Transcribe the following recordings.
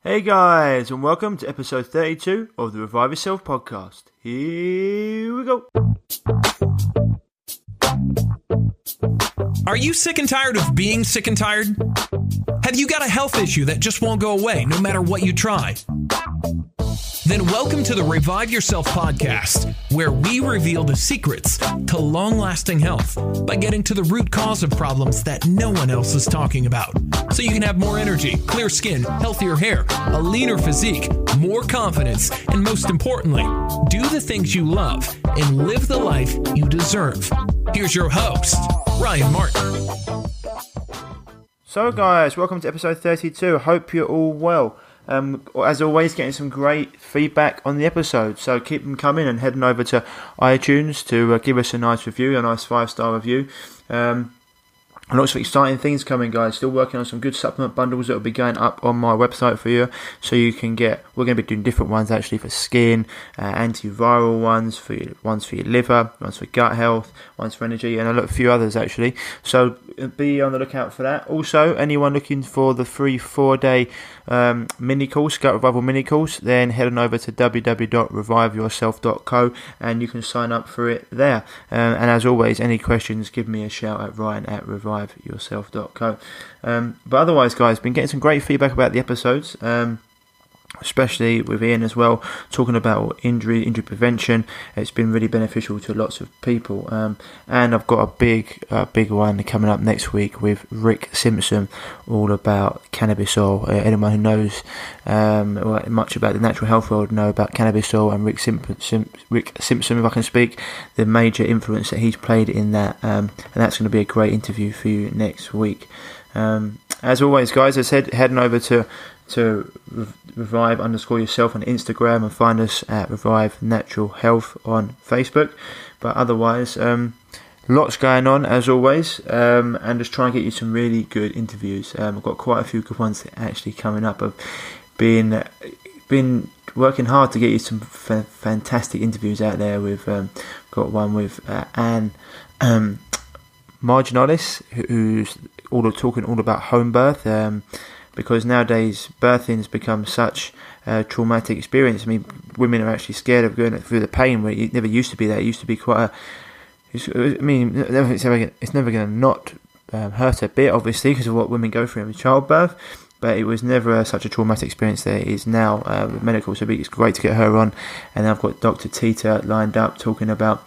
Hey guys, and welcome to episode 32 of the Revive Yourself podcast. Here we go. Are you sick and tired of being sick and tired? Have you got a health issue that just won't go away no matter what you try? Then welcome to the Revive Yourself podcast, where we reveal the secrets to long-lasting health by getting to the root cause of problems that no one else is talking about. So you can have more energy, clear skin, healthier hair, a leaner physique, more confidence, and most importantly, do the things you love and live the life you deserve. Here's your host, Ryan Martin. So guys, welcome to episode 32. Hope you're all well. As always, getting some great feedback on the episode, so keep them coming and heading over to iTunes to give us a nice review, a nice 5-star review. And lots of exciting things coming, guys. Still working on some good supplement bundles that will be going up on my website for you, so you can get. We're going to be doing different ones actually for skin, antiviral ones for your liver, ones for gut health, ones for energy, and a few others actually. So be on the lookout for that. Also, anyone looking for the free 4-day mini course, gut revival mini course, then head on over to www.reviveyourself.co and you can sign up for it there. And as always, any questions, give me a shout at ryan@reviveyourself.co. But otherwise, guys, been getting some great feedback about the episodes. Especially with Ian as well, talking about injury prevention. It's been really beneficial to lots of people. And I've got a big one coming up next week with Rick Simpson, all about cannabis oil. Anyone who knows much about the natural health world know about cannabis oil, and Rick Simpson, if I can speak, the major influence that he's played in that. And that's going to be a great interview for you next week. As always, guys, as I said, heading over to Revive_yourself on Instagram and find us at Revive Natural Health on Facebook. But otherwise, lots going on as always, and just try and get you some really good interviews. I've got quite a few good ones actually coming up. I've been working hard to get you some fantastic interviews out there. We've got one with Anne Marginalis, who's talking all about home birth. Because nowadays birthing's become such a traumatic experience. I mean, women are actually scared of going through the pain, where it never used to be that. It used to be quite it's never going to not hurt a bit, obviously, because of what women go through in childbirth. But it was never such a traumatic experience that it is now with medical. So it's great to get her on. And I've got Dr. Tita lined up talking about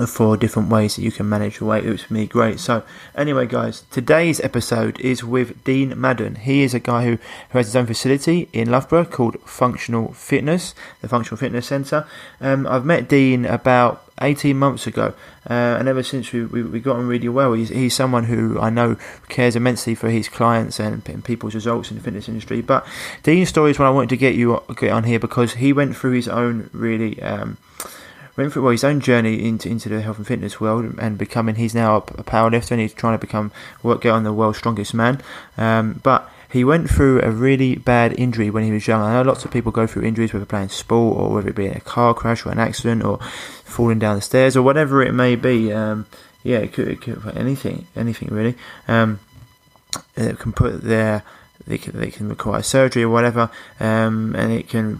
4 different ways that you can manage your weight. It was for me great. So anyway, guys, today's episode is with Dean Maden. He is a guy who has his own facility in Loughborough called Functional Fitness, the Functional Fitness Centre. I've met Dean about 18 months ago, and ever since we got on really well. He's someone who I know cares immensely for his clients and people's results in the fitness industry. But Dean's story is what I wanted to get on here, because he went through his own his own journey into the health and fitness world, and he's now a powerlifter, and he's trying to get on the world's strongest man. But he went through a really bad injury when he was young. I know lots of people go through injuries, whether playing sport or whether it be in a car crash or an accident or falling down the stairs or whatever it may be. It could be anything really. It can put their They can require surgery or whatever, and it can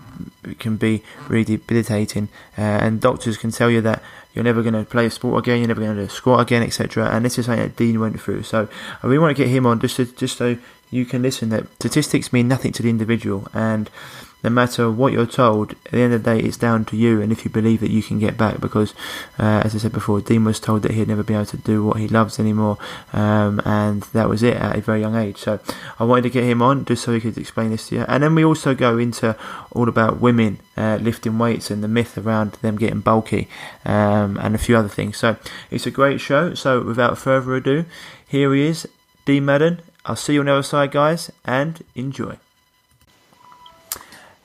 be really debilitating. And doctors can tell you that you're never going to play a sport again, you're never going to do a squat again, etc. And this is something that Dean went through. So I really want to get him on just so you can listen. That statistics mean nothing to the individual, and no matter what you're told, at the end of the day, it's down to you and if you believe that you can get back. Because, as I said before, Dean was told that he'd never be able to do what he loves anymore, and that was it at a very young age. So I wanted to get him on just so he could explain this to you. And then we also go into all about women lifting weights and the myth around them getting bulky, and a few other things. So it's a great show. So without further ado, here he is, Dean Maden. I'll see you on the other side, guys, and enjoy.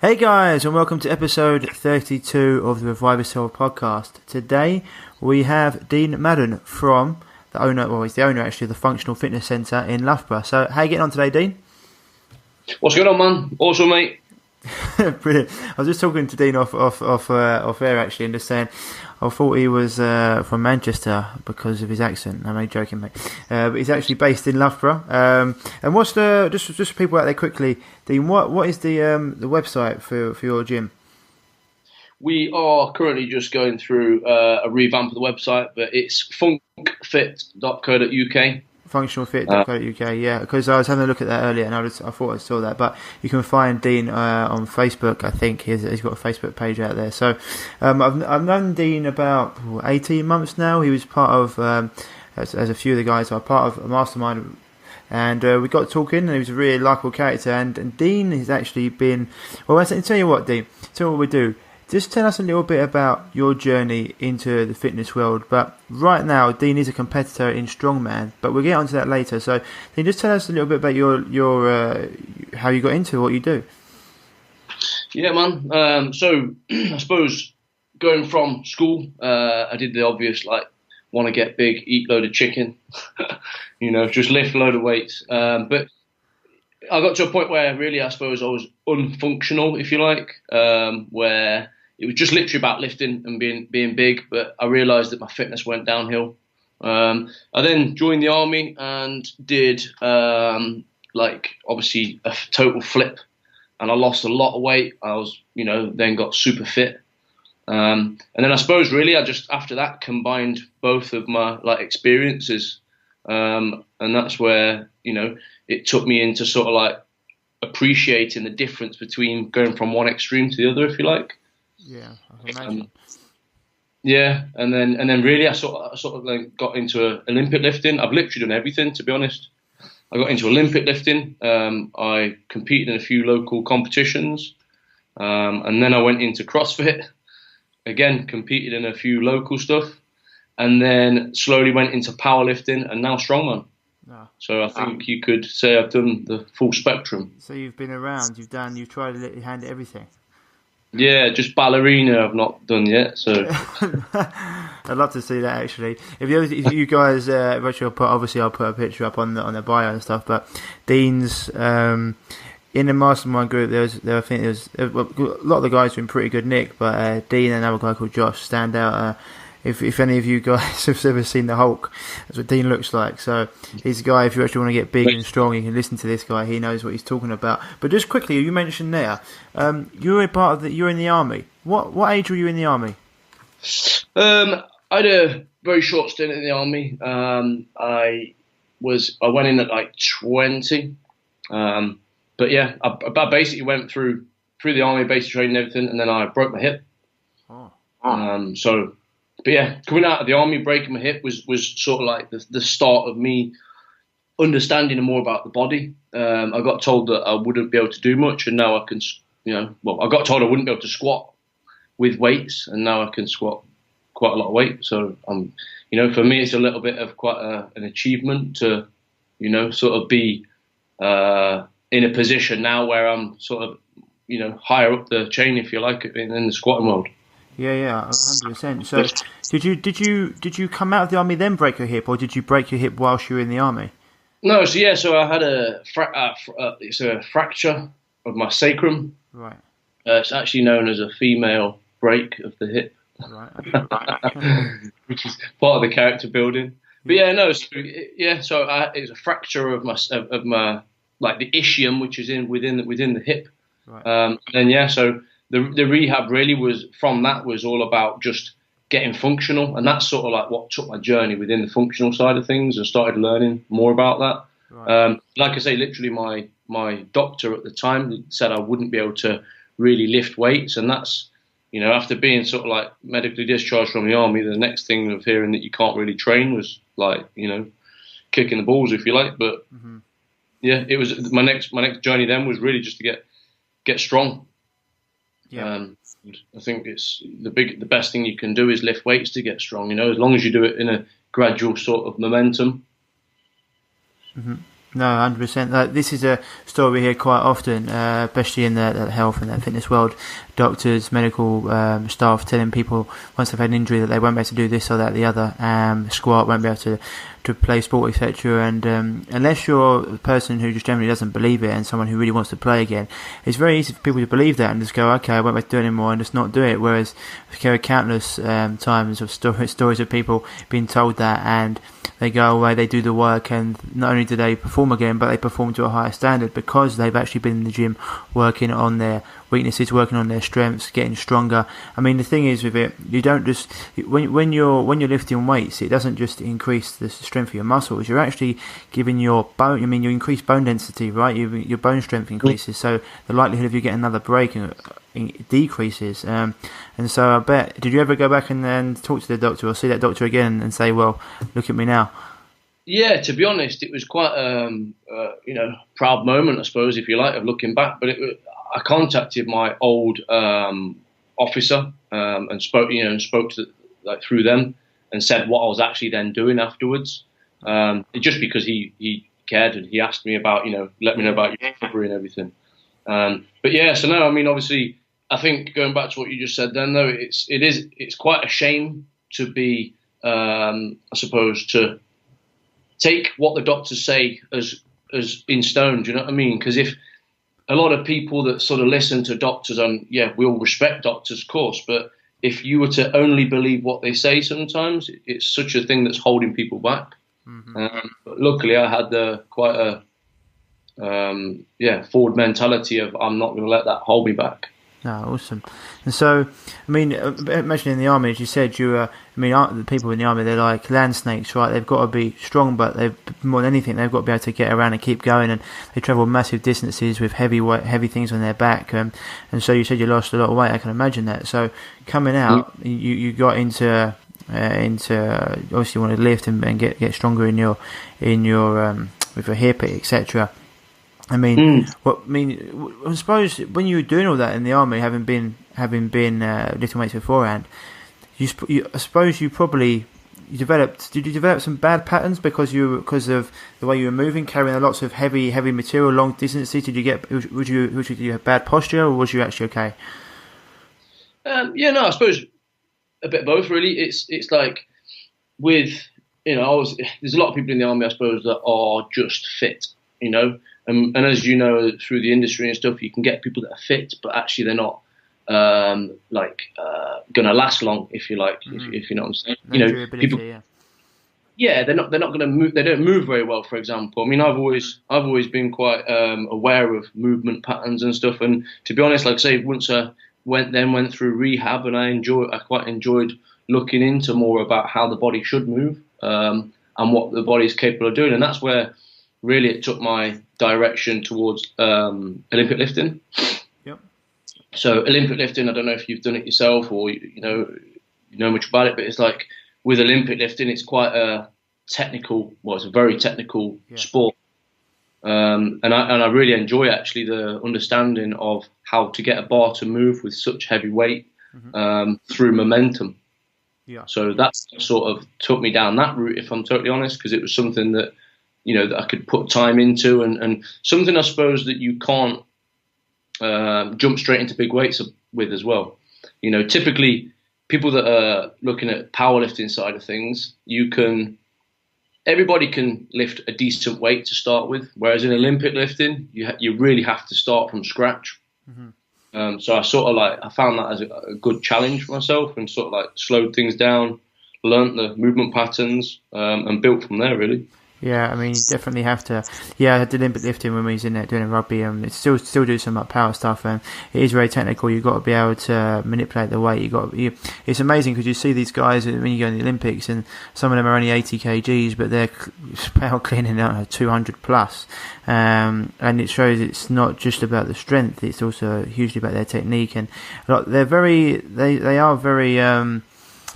Hey guys, and welcome to episode 32 of the Revive Yourself podcast. Today we have Dean Maden from the owner, he's the owner actually of the Functional Fitness Centre in Loughborough. So how are you getting on today, Dean? What's going on, man? Awesome, mate. Brilliant. I was just talking to Dean off air actually, and just saying I thought he was from Manchester because of his accent. I'm only joking, mate. But he's actually based in Loughborough. And what's the just for people out there quickly, Dean? What is the website for your gym? We are currently just going through a revamp of the website, but it's funkfit.co.uk. Functionalfit.co.uk, yeah, because I was having a look at that earlier and I thought I saw that. But you can find Dean on Facebook. I think he's got a Facebook page out there. So I've known Dean about 18 months now. He was part of, as a few of the guys are part of a mastermind, and we got talking, and he was a really likeable character. And Dean has actually been, well, I'll tell you what, Dean, tell you what we do. Just tell us a little bit about your journey into the fitness world. But right now, Dean is a competitor in Strongman, but we'll get onto that later. So, Dean, just tell us a little bit about your how you got into what you do. Yeah, man. So, I suppose going from school, I did the obvious, like, want to get big, eat load of chicken, just lift a load of weights. But I got to a point where really, I suppose, I was unfunctional, if you like, where it was just literally about lifting and being big, but I realised that my fitness went downhill. I then joined the army and did obviously a total flip, and I lost a lot of weight. I was, then got super fit. And then I suppose really I just after that combined both of my experiences, and that's where it took me into sort of appreciating the difference between going from one extreme to the other, if you like. Yeah, I can imagine. Yeah, and then really I sort of got into Olympic lifting. I've literally done everything, to be honest. I got into Olympic lifting. I competed in a few local competitions, and then I went into CrossFit. Again, competed in a few local stuff, and then slowly went into powerlifting, and now strongman. No. So I think you could say I've done the full spectrum. So you've been around, you've tried to let your hand at everything. Yeah, just ballerina I've not done yet. So I'd love to see that actually. If you guys, I'll put a picture up on the bio and stuff. But Dean's in the mastermind group. A lot of the guys were in pretty good nick, but Dean and another guy called Josh stand out. If any of you guys have ever seen the Hulk, that's what Dean looks like. So he's a guy, if you actually want to get big and strong, you can listen to this guy. He knows what he's talking about. But just quickly, you mentioned there, you're in the army. What age were you in the army? I had a very short stint in the army. I went in at 20. But yeah, I basically went through the army, basic training and everything, and then I broke my hip. But yeah, coming out of the army, breaking my hip was sort of like the start of me understanding more about the body. I got told that I wouldn't be able to do much, and now I can, I got told I wouldn't be able to squat with weights, and now I can squat quite a lot of weight. So for me, it's a little bit of quite an achievement to, sort of be in a position now where I'm sort of, higher up the chain, if you like, in the squatting world. Yeah, 100%. So, did you come out of the army then break your hip, or did you break your hip whilst you were in the army? No, so I had it's a fracture of my sacrum. Right. It's actually known as a female break of the hip. Right. Which is part of the character building. But so it's a fracture of my the ischium, which is within the hip. Right. So the rehab really was all about just getting functional, and that's sort of what took my journey within the functional side of things, and started learning more about that. Right. Like I say, literally my doctor at the time said I wouldn't be able to really lift weights, and that's after being sort of medically discharged from the army, the next thing of hearing that you can't really train was kicking the balls, if you like. But yeah, it was my next journey then was really just to get strong. Yeah. I think it's the best thing you can do is lift weights to get strong. As long as you do it in a gradual sort of momentum. Mm-hmm. No, 100%. This is a story we hear quite often, especially in the health and that fitness world. doctors, medical staff telling people once they've had an injury that they won't be able to do this or that, the other, squat, won't be able to play sport, etc. And unless you're a person who just generally doesn't believe it and someone who really wants to play again, it's very easy for people to believe that and just go, okay, I won't be able to do it anymore, and just not do it. Whereas there are countless times of stories of people being told that, and they go away, they do the work, and not only do they perform again, but they perform to a higher standard because they've actually been in the gym working on their weaknesses, working on their strengths, getting stronger. I mean, the thing is with it, you don't just when you're lifting weights, it doesn't just increase the strength of your muscles. You're actually giving your bone. I mean, you increase bone density, right? Your bone strength increases, so the likelihood of you getting another break decreases. And so I bet, did you ever go back and then talk to the doctor or see that doctor again and say, well, look at me now? Yeah, to be honest, it was quite proud moment, I suppose, if you like, of looking back. But I contacted my old officer and spoke to through them and said what I was actually then doing afterwards. Just because he cared and he asked me about, let me know about your recovery and everything. But yeah, so no, I mean, obviously, I think going back to what you just said then, though, it's quite a shame to be, I suppose, to take what the doctors say as in stone. Do you know what I mean? Because if a lot of people that sort of listen to doctors, and yeah, we all respect doctors, of course, but if you were to only believe what they say, sometimes it's such a thing that's holding people back. Mm-hmm. But luckily, I had quite a forward mentality of I'm not going to let that hold me back. Oh, awesome. And so, I mean, imagine in the army, as you said, the people in the army, they're like land snakes, right? They've got to be strong, but more than anything, they've got to be able to get around and keep going, and they travel massive distances with heavy things on their back. And so you said you lost a lot of weight. I can imagine that. So coming out, you got into obviously you want to lift and get stronger in your with your hip, etc. I suppose when you were doing all that in the army, having been lifting weights beforehand, I suppose you probably developed. Did you develop some bad patterns because of the way you were moving, carrying lots of heavy material long distances? Did you get? Would you have bad posture, or was you actually okay? I suppose a bit of both, really. It's like with there's a lot of people in the army, I suppose, that are just fit, And as you know, through the industry and stuff, you can get people that are fit, but actually they're not going to last long, if you like, if you know what I'm saying. People, they're not going to move. They don't move very well, for example. I mean, I've always been quite aware of movement patterns and stuff. And to be honest, like I say, once I went through rehab, and I quite enjoyed looking into more about how the body should move and what the body is capable of doing. And that's where really it took my direction towards Olympic lifting. Yep. So Olympic lifting, I don't know if you've done it yourself or you know much about it, but it's like with Olympic lifting, it's quite a technical. Well, it's a very technical sport, and I really enjoy actually the understanding of how to get a bar to move with such heavy weight through momentum. Yeah. So that sort of took me down that route, if I'm totally honest, because it was something that that I could put time into, and something I suppose that you can't jump straight into big weights with as well. Typically people that are looking at powerlifting side of things, everybody can lift a decent weight to start with, whereas in Olympic lifting, you really have to start from scratch. Mm-hmm. So I found that as a good challenge for myself, and sort of like slowed things down, learnt the movement patterns, and built from there really. Yeah, I mean, you definitely have to. Yeah, I did Olympic lifting when we was in there doing rugby, and it still do some like power stuff, and it is very technical. You've got to be able to manipulate the weight. It's amazing because you see these guys when you go in the Olympics, and some of them are only 80 kgs, but they're power cleaning 200 plus, and it shows it's not just about the strength; it's also hugely about their technique, and they are very.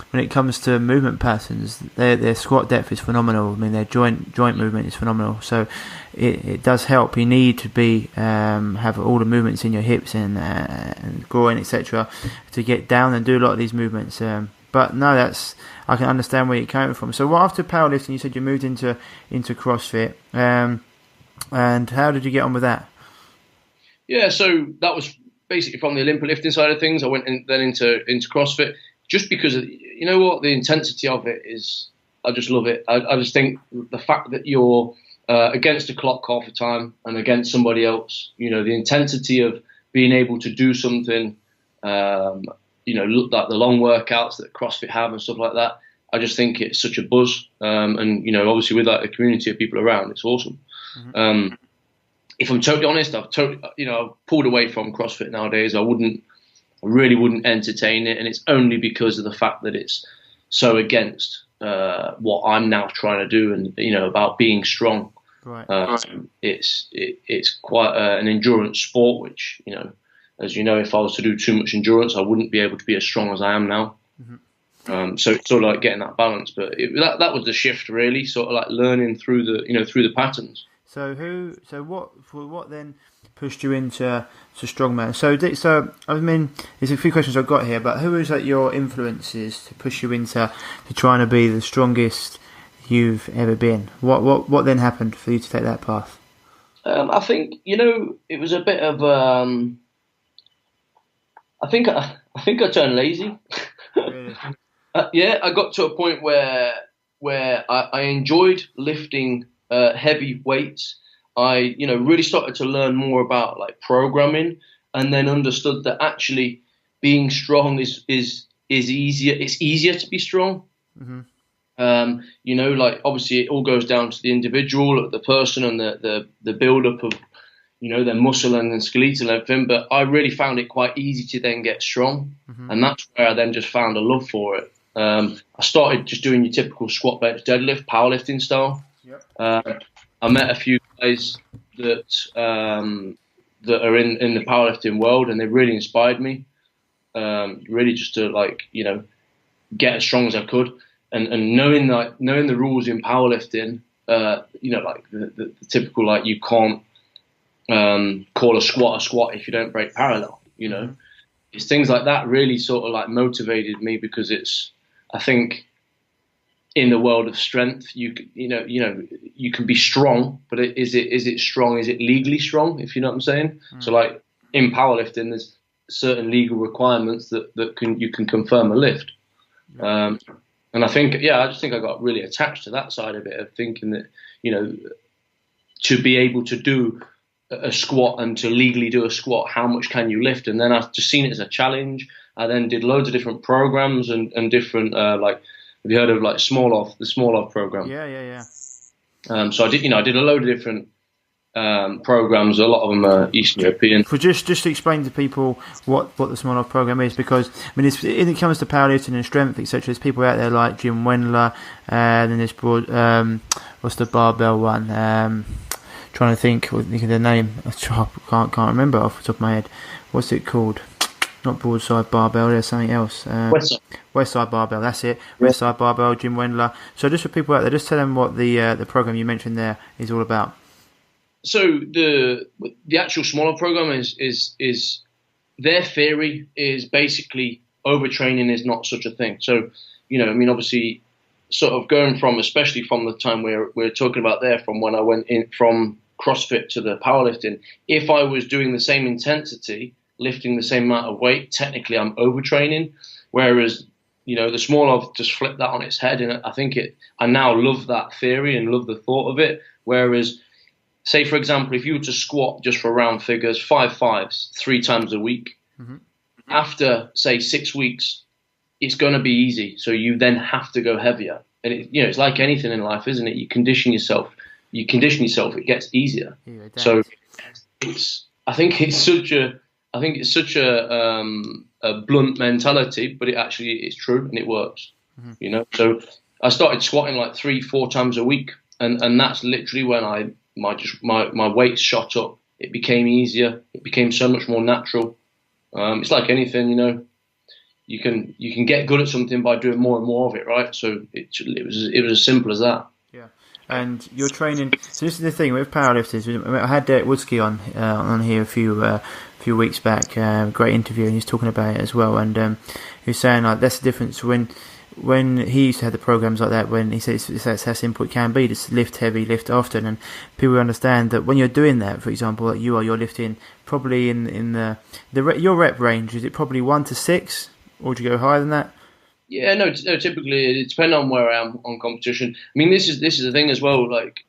When it comes to movement patterns, their squat depth is phenomenal. I mean, their joint movement is phenomenal. So it does help. You need to have all the movements in your hips and groin, etc., to get down and do a lot of these movements. But no, I can understand where you're coming from. So after powerlifting, you said you moved into CrossFit, and how did you get on with that? Yeah, so that was basically from the Olympic lifting side of things. I went then into CrossFit just because of, you know what, the intensity of it is. I just love it. I just think the fact that you're against the clock half the time and against somebody else, you know, the intensity of being able to do something, you know, look like the long workouts that CrossFit have and stuff like that. I just think it's such a buzz, and you know, obviously with like a community of people around, it's awesome. Mm-hmm. If I'm totally honest, I've pulled away from CrossFit nowadays. I really wouldn't entertain it, and it's only because of the fact that it's so against what I'm now trying to do, and you know, about being strong. Right. It's quite an endurance sport, which, you know, as you know, if I was to do too much endurance, I wouldn't be able to be as strong as I am now. Mm-hmm. So it's sort of like getting that balance, but that was the shift, really, sort of like learning through the patterns. So what then pushed you into strongman? So I mean, there's a few questions I've got here, but who was like your influences to push you into trying to be the strongest you've ever been? What then happened for you to take that path? I think, you know, it was a bit of I think I turned lazy. Really? Yeah, I got to a point where I enjoyed lifting heavy weights. I, you know, really started to learn more about like programming, and then understood that actually being strong is easier. It's easier to be strong. Mm-hmm. You know, like obviously it all goes down to the individual, the person, and the build up of, you know, their muscle and skeletal and everything. But I really found it quite easy to then get strong, mm-hmm. and that's where I then just found a love for it. I started just doing your typical squat, bench, deadlift, powerlifting style. Yep. I met a few guys that are in the powerlifting world, and they really inspired me. Really just to, like, you know, get as strong as I could, and knowing the rules in powerlifting, you know, like the typical, like, you can't call a squat if you don't break parallel. You know, mm-hmm. It's things like that really sort of like motivated me, because it's, I think, in the world of strength, you can be strong, but is it strong? Is it legally strong? If you know what I'm saying. Mm. So like in powerlifting, there's certain legal requirements that you can confirm a lift. Yeah. And I think, I just think I got really attached to that side of it, of thinking that, you know, to be able to do a squat and to legally do a squat, how much can you lift? And then I've just seen it as a challenge. I then did loads of different programs and different, like, have you heard of like the Small-Off program? Yeah. So I did a load of different programs. A lot of them are Eastern European. So just to explain to people what the Small-Off program is, because I mean, when it comes to powerlifting and strength, etc., there's people out there like Jim Wendler, and then there's what's the barbell one? Trying to think of the name. I can't remember off the top of my head. What's it called? Not Broadside Barbell, there's something else. Westside Barbell, that's it. Westside Barbell, Jim Wendler. So just for people out there, just tell them what the program you mentioned there is all about. So the actual Smaller program is their theory is basically overtraining is not such a thing. So, you know, I mean, obviously, sort of going from, especially from the time we're talking about there, from when I went in from CrossFit to the powerlifting, if I was doing the same intensity, lifting the same amount of weight, technically I'm overtraining. Whereas, you know, the Small-Off just flipped that on its head, and I now love that theory and love the thought of it. Whereas, say for example, if you were to squat, just for round figures, 5 fives 3 times a week, mm-hmm. after say 6 weeks, it's going to be easy. So you then have to go heavier, and it's like anything in life, isn't it? You condition yourself, it gets easier. Yeah, so I think it's such a blunt mentality, but it actually is true and it works. Mm-hmm. You know, so I started squatting like 3-4 times a week, and that's literally when my weight shot up. It became easier. It became so much more natural. It's like anything, you know. You can get good at something by doing more and more of it, right? So it was as simple as that. Yeah. And you're training. So this is the thing with powerlifters. I had Derek Woodsky on here a few weeks back. Great interview, and he's talking about it as well. And he was saying, like, that's the difference when when he used to have the programs like that, when he says that's how simple it can be, just lift heavy, lift often, and people understand that when you're doing that, for example, like you're lifting probably in your rep range, is it probably 1 to 6, or would you go higher than that? Yeah, no. Typically, it depends on where I am on competition. I mean, this is the thing as well. Like,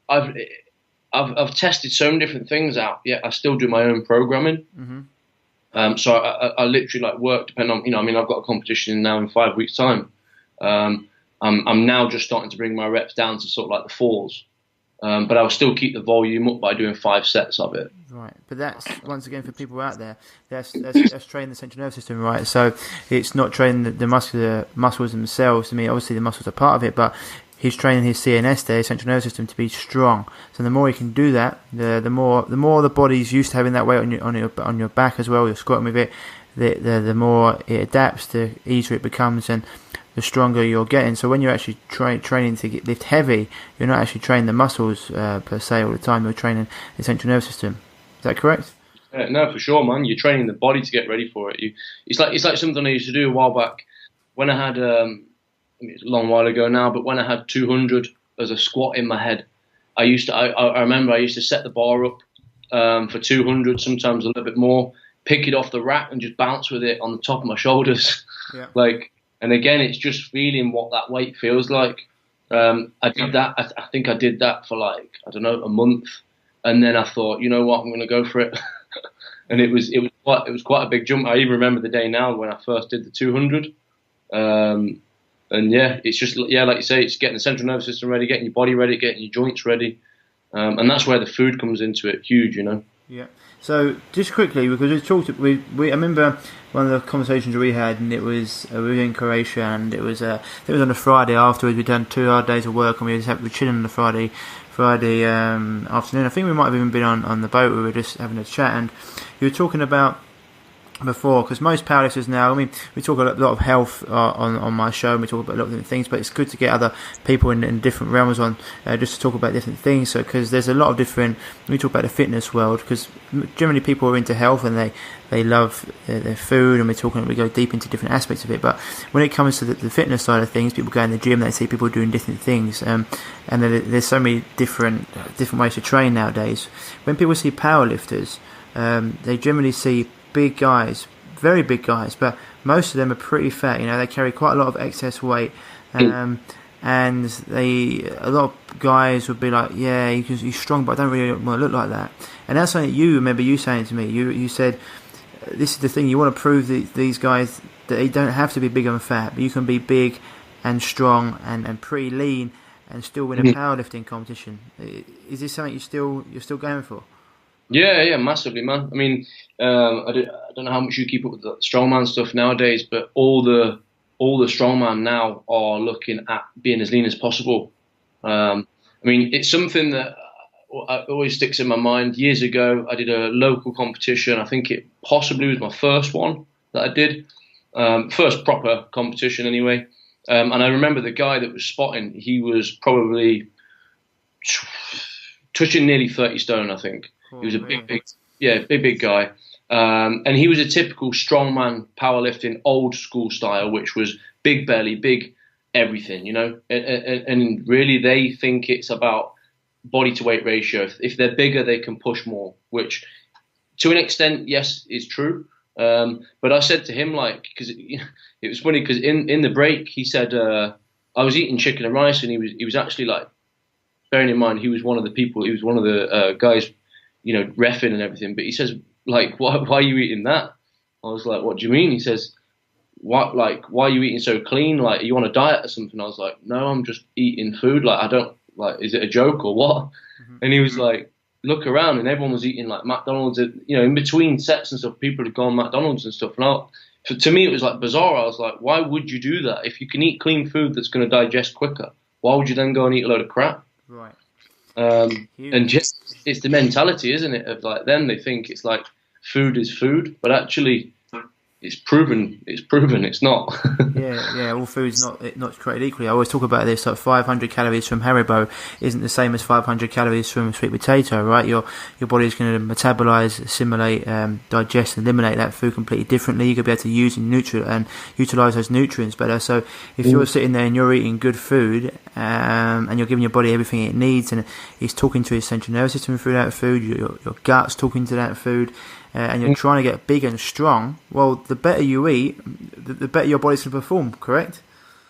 I've tested so many different things out. Yet I still do my own programming. So I literally like work depending on, I mean, I've got a competition now in 5 weeks' time. I'm now just starting to bring my reps down to sort of like the 4s. But I'll still keep the volume up by doing 5 sets of it. Right, but that's, once again, for people out there, that's training the central nervous system, right? So it's not training the muscles themselves. I mean, obviously the muscles are part of it, but he's training his CNS there, central nervous system, to be strong. So the more he can do that, the more the body's used to having that weight on your back as well. You're squatting with it. The more it adapts, the easier it becomes, and the stronger you're getting. So when you're actually training to lift heavy, you're not actually training the muscles per se all the time. You're training the central nervous system. Is that correct? No, for sure, man. You're training the body to get ready for it. It's like something I used to do a while back when I had. It's a long while ago now, but when I had 200 as a squat in my head, I remember I used to set the bar up for 200, sometimes a little bit more, pick it off the rack and just bounce with it on the top of my shoulders. Yeah. And again, it's just feeling what that weight feels like. I did that. I think I did that for a month, and then I thought, you know what, I'm going to go for it. And it was quite a big jump. I even remember the day now when I first did the 200. And yeah, it's just, like you say, it's getting the central nervous system ready, getting your body ready, getting your joints ready. And that's where the food comes into it, huge, Yeah. So just quickly, because I remember one of the conversations we had, and it was we were in Croatia, and it was on a Friday afterwards. We'd done 2 hard days of work, and we were chilling on the Friday afternoon. I think we might have even been on the boat. We were just having a chat, and you were talking about before, because most powerlifters now, I mean, we talk a lot of health on my show, and we talk about a lot of different things, but it's good to get other people in different realms on just to talk about different things. So because there's a lot of different, we talk about the fitness world, because generally people are into health and they love their food, and we go deep into different aspects of it. But when it comes to the fitness side of things, people go in the gym, they see people doing different things, and there's so many different ways to train nowadays. When people see powerlifters, they generally see big guys, very big guys, but most of them are pretty fat. They carry quite a lot of excess weight, and a lot of guys would be like, yeah, he's strong, but I don't really want to look like that. And that's something you remember you saying to me. You said, this is the thing, you want to prove these guys that they don't have to be big and fat, but you can be big and strong and pretty lean and still win a powerlifting competition. Is this something you're still going for? Yeah, massively, man. I mean, I don't know how much you keep up with the strongman stuff nowadays, but all the strongman now are looking at being as lean as possible. I mean, it's something that always sticks in my mind. Years ago, I did a local competition. I think it possibly was my first one that I did, first proper competition anyway. And I remember the guy that was spotting, he was probably touching nearly 30 stone, I think. He was a big guy. And he was a typical strongman powerlifting old school style, which was big belly, big everything, and really they think it's about body to weight ratio. If they're bigger, they can push more, which to an extent, yes, is true. But I said to him, because it was funny, because in the break, he said, I was eating chicken and rice, and he was actually bearing in mind, he was one of the guys, reffing and everything, but he says, why are you eating that? I was like, what do you mean? He says, why are you eating so clean? Are you on a diet or something? I was like, no, I'm just eating food. I don't, is it a joke or what? Mm-hmm. And he was like, look around, and everyone was eating McDonald's, in between sets and stuff, people had gone McDonald's and stuff. And to me, it was bizarre. I was like, why would you do that? If you can eat clean food that's going to digest quicker, why would you then go and eat a load of crap? Right. And just, it's the mentality, isn't it? Of them, they think it's food is food, but actually it's proven. It's not. Yeah. All food's not created equally. I always talk about this. Like 500 calories from Haribo isn't the same as 500 calories from sweet potato, right? Your body's going to metabolize, assimilate, digest, and eliminate that food completely differently. You're going to be able to use and utilize those nutrients better. So if you're sitting there and you're eating good food, and you're giving your body everything it needs, and it's talking to your central nervous system through that food, your gut's talking to that food. And you're trying to get big and strong, well, the better you eat, the better your body's going to perform, correct?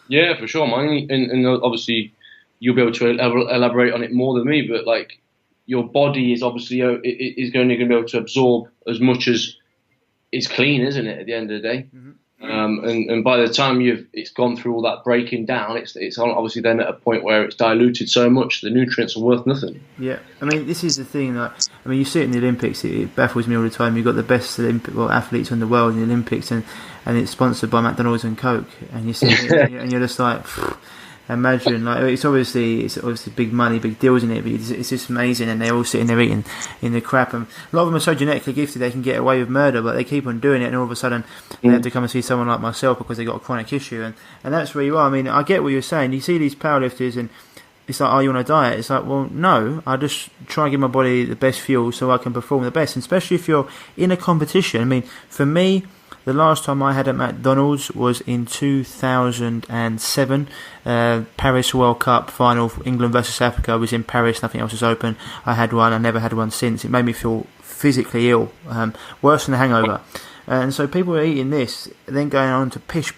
Yeah, for sure, man. And obviously, you'll be able to elaborate on it more than me, but like your body is obviously is going to be able to absorb as much as is clean, isn't it? At the end of the day, and by the time it's gone through all that breaking down, it's obviously then at a point where it's diluted so much the nutrients are worth nothing. Yeah, I mean, this is the thing. You see it in the Olympics. It baffles me all the time. You've got the best athletes in the world in the Olympics, and it's sponsored by McDonald's and Coke, and you see it, and you're just like, imagine, like it's obviously big money, big deals in it, but it's just amazing, and they're all sitting there eating in the crap, and a lot of them are so genetically gifted they can get away with murder, but they keep on doing it, and all of a sudden they have to come and see someone like myself because they got a chronic issue, and that's where you are. I mean, I get what you're saying. You see these powerlifters, and it's like, oh, you want a diet? It's like, well, no, I just try and give my body the best fuel so I can perform the best, and especially if you're in a competition. I mean, for me, the last time I had at McDonald's was in 2007, Paris World Cup final, England versus Africa. I was in Paris, nothing else was open. I had one, I never had one since. It made me feel physically ill, worse than a hangover. And so people are eating this, then going on to push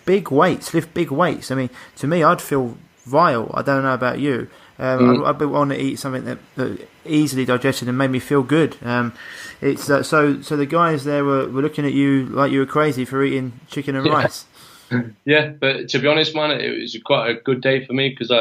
big weights, lift big weights. I mean, to me, I'd feel vile. I don't know about you. I'd want to eat something that easily digested and made me feel good. It's so the guys there were looking at you like you were crazy for eating chicken and rice. Yeah, but to be honest, man, it was quite a good day for me because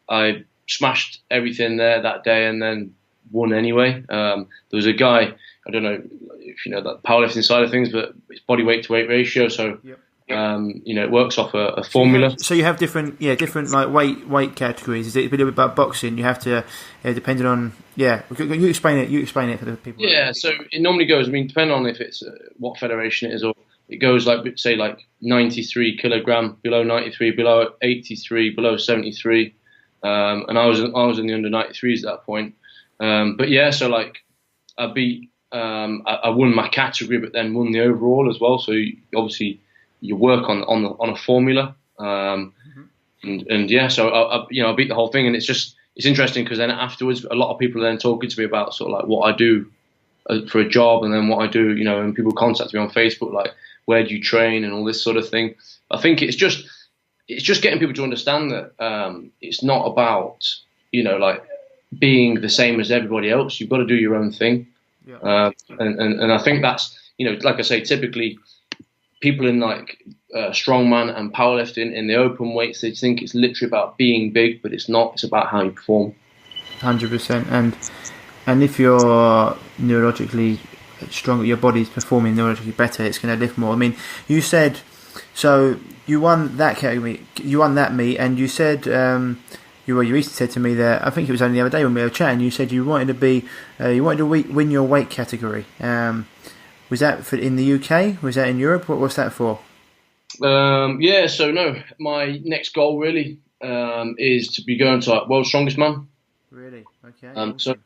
I smashed everything there that day and then won anyway. There was a guy, I don't know if you know that powerlifting side of things, but it's body weight to weight ratio, so. Yep. It works off a formula. So you have different like weight categories. Is it a bit about boxing? You have to, depending on, you explain it for the people. Yeah, so it normally goes, I mean, depending on if it's what federation it is, or it goes like, say, like 93 kilogram, below 93, below 83, below 73. And I was in the under 93s at that point. But yeah, so like I beat, I won my category, but then won the overall as well. So obviously, you work on a formula, and yeah, so I beat the whole thing, and it's interesting because then afterwards, a lot of people are then talking to me about sort of like what I do for a job, and then what I do, and people contact me on Facebook like, where do you train and all this sort of thing. I think it's just getting people to understand that it's not about like being the same as everybody else. You've got to do your own thing, and I think that's like I say, typically. People in like strongman and powerlifting in the open weights, they think it's literally about being big, but it's not. It's about how you perform. 100%. And if you're neurologically stronger, your body's performing neurologically better, it's going to lift more. I mean, you said, so you won that category, you won that meet, and you said, you recently said to me that, I think it was only the other day when we were chatting, you said you wanted to win your weight category. Was that in the UK? Was that in Europe? What was that for? Yeah, so no, my next goal really is to be going to World's Strongest Man. Really? Okay. So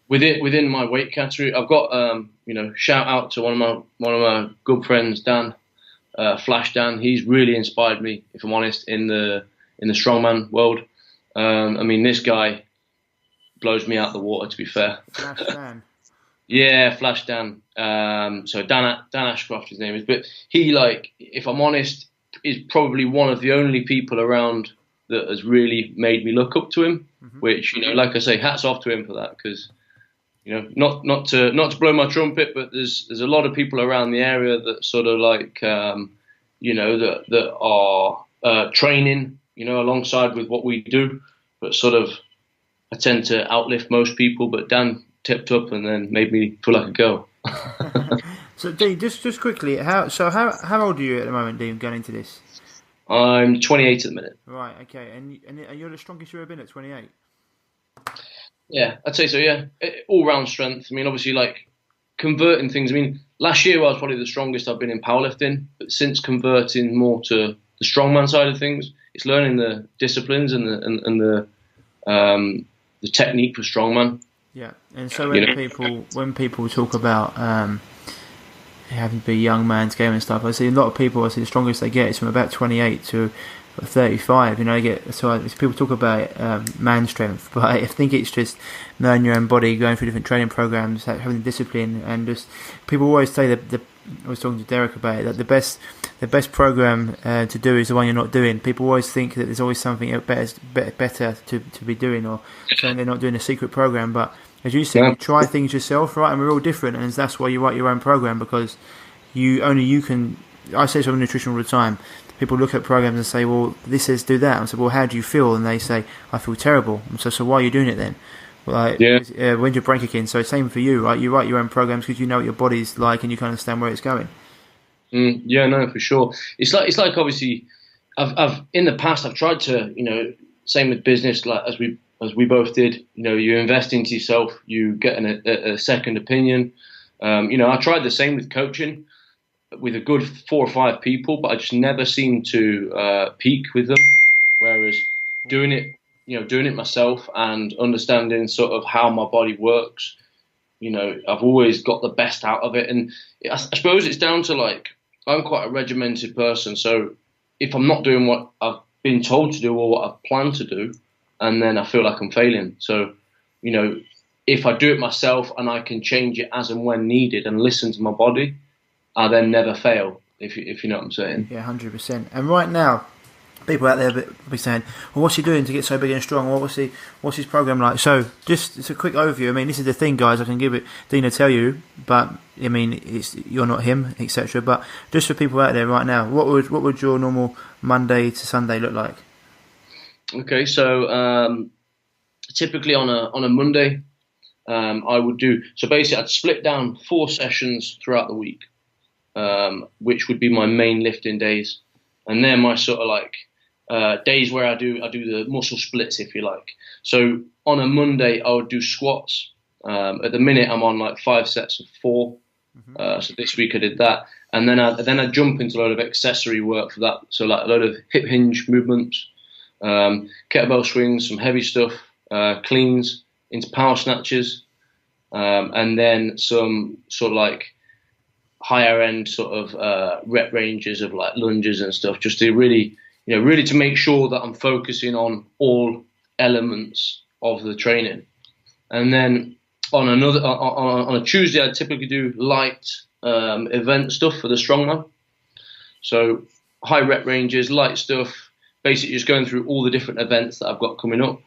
within my weight category, I've got shout out to one of my good friends, Dan, Flash Dan. He's really inspired me, if I'm honest, in the strongman world. I mean, this guy blows me out the water. To be fair. Flash Dan. Yeah, Flash Dan. So Dan Ashcroft, his name is. But he, like, if I'm honest, is probably one of the only people around that has really made me look up to him. Mm-hmm. Which, like I say, hats off to him for that. Because, not to blow my trumpet, but there's a lot of people around the area that sort of like, that are training, alongside with what we do, but sort of I tend to outlift most people. But Dan tipped up and then made me feel like a girl. So, Dean, just quickly, how old are you at the moment, Dean, going into this? I'm 28 at the minute. Right, okay, and you're the strongest you've ever been at 28? Yeah, I'd say so, yeah. All-round strength. I mean, obviously, like, converting things. I mean, last year I was probably the strongest I've been in powerlifting, but since converting more to the strongman side of things, it's learning the disciplines and the technique for strongman. Yeah, and so when people talk about having to be a young man's game and stuff, I see a lot of people. I see the strongest they get is from about 28 to 35. You know, people talk about man strength, but I think it's just knowing your own body, going through different training programs, having the discipline, and just people always say that. I was talking to Derek about it, that the best program to do is the one you're not doing. People always think that there's always something better to be doing, or something they're not doing a secret program. But as you said, you try things yourself, right? And we're all different, and that's why you write your own program, because you can. I say so in nutrition all the time. People look at programs and say, "Well, this says do that." I say, "Well, how do you feel?" And they say, "I feel terrible." And so why are you doing it then? Like, when's your break again? So same for you, right? You write your own programs because you know what your body's like and you can understand where it's going. Yeah, no, for sure. It's like obviously, I've in the past I've tried to, same with business, like as we both did. You invest into yourself, you get a second opinion. I tried the same with coaching, with a good 4 or 5 people, but I just never seemed to peak with them. Whereas doing it myself and understanding sort of how my body works, I've always got the best out of it. And I suppose it's down to, like, I'm quite a regimented person. So if I'm not doing what I've been told to do or what I've planned to do, and then I feel like I'm failing. So, if I do it myself and I can change it as and when needed and listen to my body, I then never fail, if you know what I'm saying. Yeah, 100%. And right now, people out there will be saying, well, what's he doing to get so big and strong? What's his program like? So just a quick overview. I mean, this is the thing, guys. I can give it, Dina tell you, but I mean, you're not him, etc. But just for people out there right now, what would your normal Monday to Sunday look like? Okay, so typically on a Monday, I would do, so basically I'd split down 4 sessions throughout the week, which would be my main lifting days, and they're my sort of like days where I do the muscle splits, if you like. So on a Monday, I would do squats. At the minute, I'm on like 5 sets of 4. So this week I did that, and then I jump into a load of accessory work for that. So like a load of hip hinge movements, kettlebell swings, some heavy stuff, cleans into power snatches, and then some sort of like higher end sort of rep ranges of like lunges and stuff, just to really to make sure that I'm focusing on all elements of the training. And then on a Tuesday, I typically do light event stuff for the strongman. So high rep ranges, light stuff, basically just going through all the different events that I've got coming up.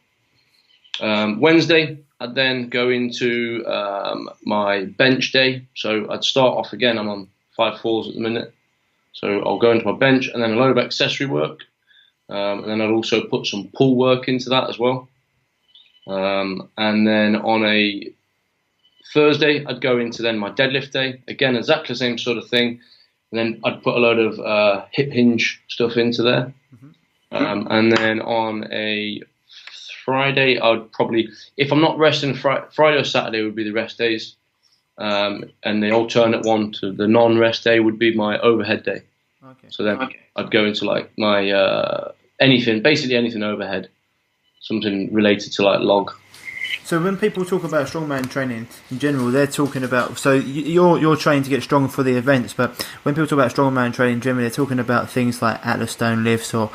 Wednesday, I'd then go into my bench day. So I'd start off again, I'm on 5-4s at the minute. So I'll go into my bench and then a load of accessory work. And then I'd also put some pull work into that as well. And then on a Thursday, I'd go into then my deadlift day. Again, exactly the same sort of thing. And then I'd put a load of hip hinge stuff into there. And then on a Friday, I would probably, if I'm not resting, Friday or Saturday would be the rest days. And the alternate one to the non-rest day would be my overhead day. Okay. So then I'd go into like my basically anything overhead, something related to like log. So when people talk about strongman training in general, they're talking about, so you're trained to get strong for the events, but when people talk about strongman training generally, they're talking about things like Atlas stone lifts or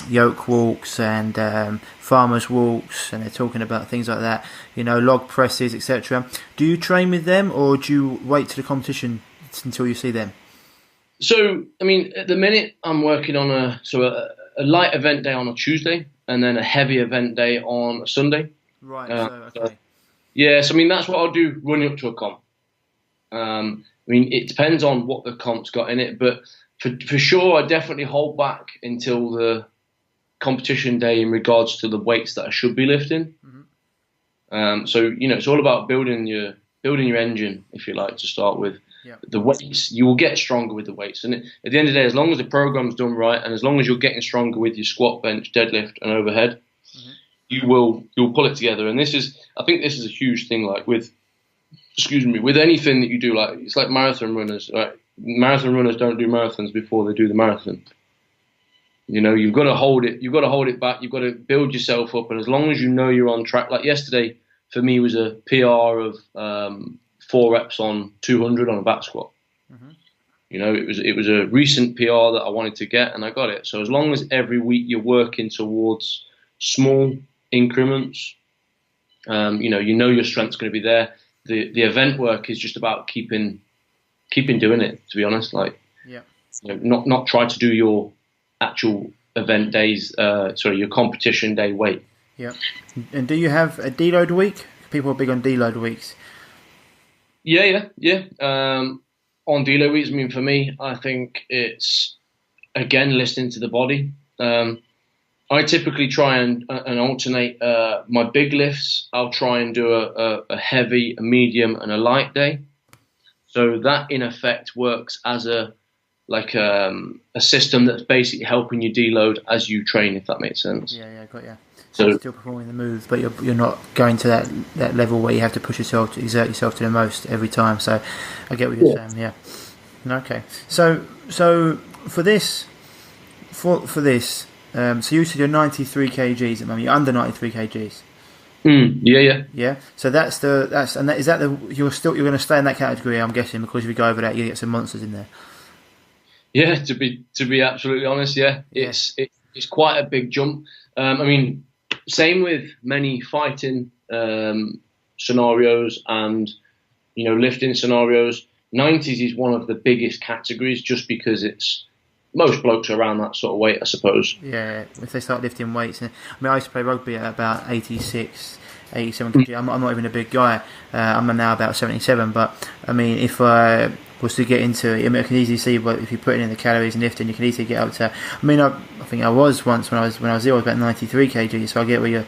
yoke walks and farmers walks, and they're talking about things like that, log presses, etc. Do you train with them, or do you wait to the competition until you see them? So, I mean, at the minute, I'm working on a light event day on a Tuesday, and then a heavy event day on a Sunday. Right. Okay. Yeah. So I mean, that's what I'll do running up to a comp. I mean, it depends on what the comp's got in it, but for sure, I definitely hold back until the competition day in regards to the weights that I should be lifting. So it's all about building your engine, if you like, to start with. Yep. The weights, you will get stronger with the weights, and at the end of the day, as long as the program's done right, and as long as you're getting stronger with your squat, bench, deadlift, and overhead, you'll pull it together. And I think this is a huge thing. Like with excuse me, with anything that you do, like it's like marathon runners. Right? Marathon runners don't do marathons before they do the marathon. You know, you've got to hold it. You've got to hold it back. You've got to build yourself up. And as long as you know you're on track, like yesterday for me was a PR of 4 reps on 200 on a back squat. Mm-hmm. You know, it was a recent PR that I wanted to get, and I got it. So as long as every week you're working towards small increments, you know your strength's going to be there. The event work is just about keeping doing it. To be honest, like, yeah, you know, not try to do your actual event days. Your competition day weight. Yeah. And do you have a deload week? People are big on deload weeks. Yeah. On deload weeks, I mean, for me, I think it's again listening to the body. I typically try and alternate my big lifts. I'll try and do a heavy, a medium, and a light day. So that in effect works as a system that's basically helping you deload as you train, if that makes sense. Yeah, got you. So you're still performing the moves, but you're not going to that level where you have to push yourself to exert yourself to the most every time. So I get what you're saying. Yeah. Okay. So for this. So you said you're 93 kgs at the moment. You're under 93 kgs. Yeah. So you're going to stay in that category, I'm guessing, because if you go over that, you get some monsters in there. Yeah, to be absolutely honest, yeah, it's quite a big jump. I mean, same with many fighting scenarios and lifting scenarios. 90s is one of the biggest categories just because it's. Most blokes are around that sort of weight, I suppose. Yeah, if they start lifting weights. I used to play rugby at about 86, 87 kg. I'm not even a big guy. I'm now about 77. But, I mean, if I was to get into it, I can easily see if you put in the calories and lifting, you can easily get up to... I mean, I think I was once when I was ill, I was about 93 kg, so I get where you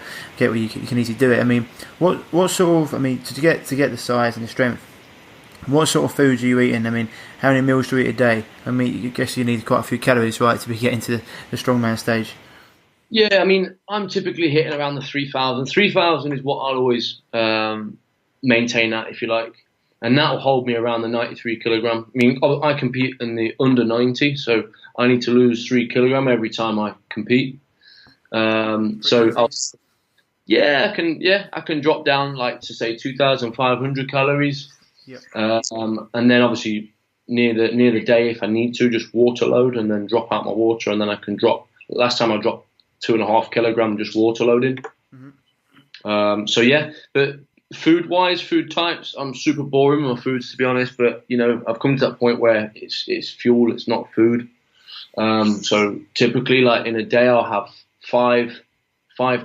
can easily do it. I mean, what sort of... I mean, to get the size and the strength, what sort of foods are you eating? I mean, how many meals do you eat a day? I mean, I guess you need quite a few calories, right, to be getting to the strongman stage. Yeah, I mean, I'm typically hitting around the 3,000. 3,000 is what I'll always maintain at, if you like. And that will hold me around the 93 kilogram. I mean, I compete in the under 90, so I need to lose 3 kilogram every time I compete. I can drop down, like, to say 2,500 calories. Yep. And then obviously near the day, if I need to, just water load and then drop out my water, and then I can drop. Last time I dropped 2.5 kilogram just water loading. Mm-hmm. But food types, I'm super boring with my foods, to be honest. But I've come to that point where it's fuel, it's not food. So typically, like in a day, I'll have five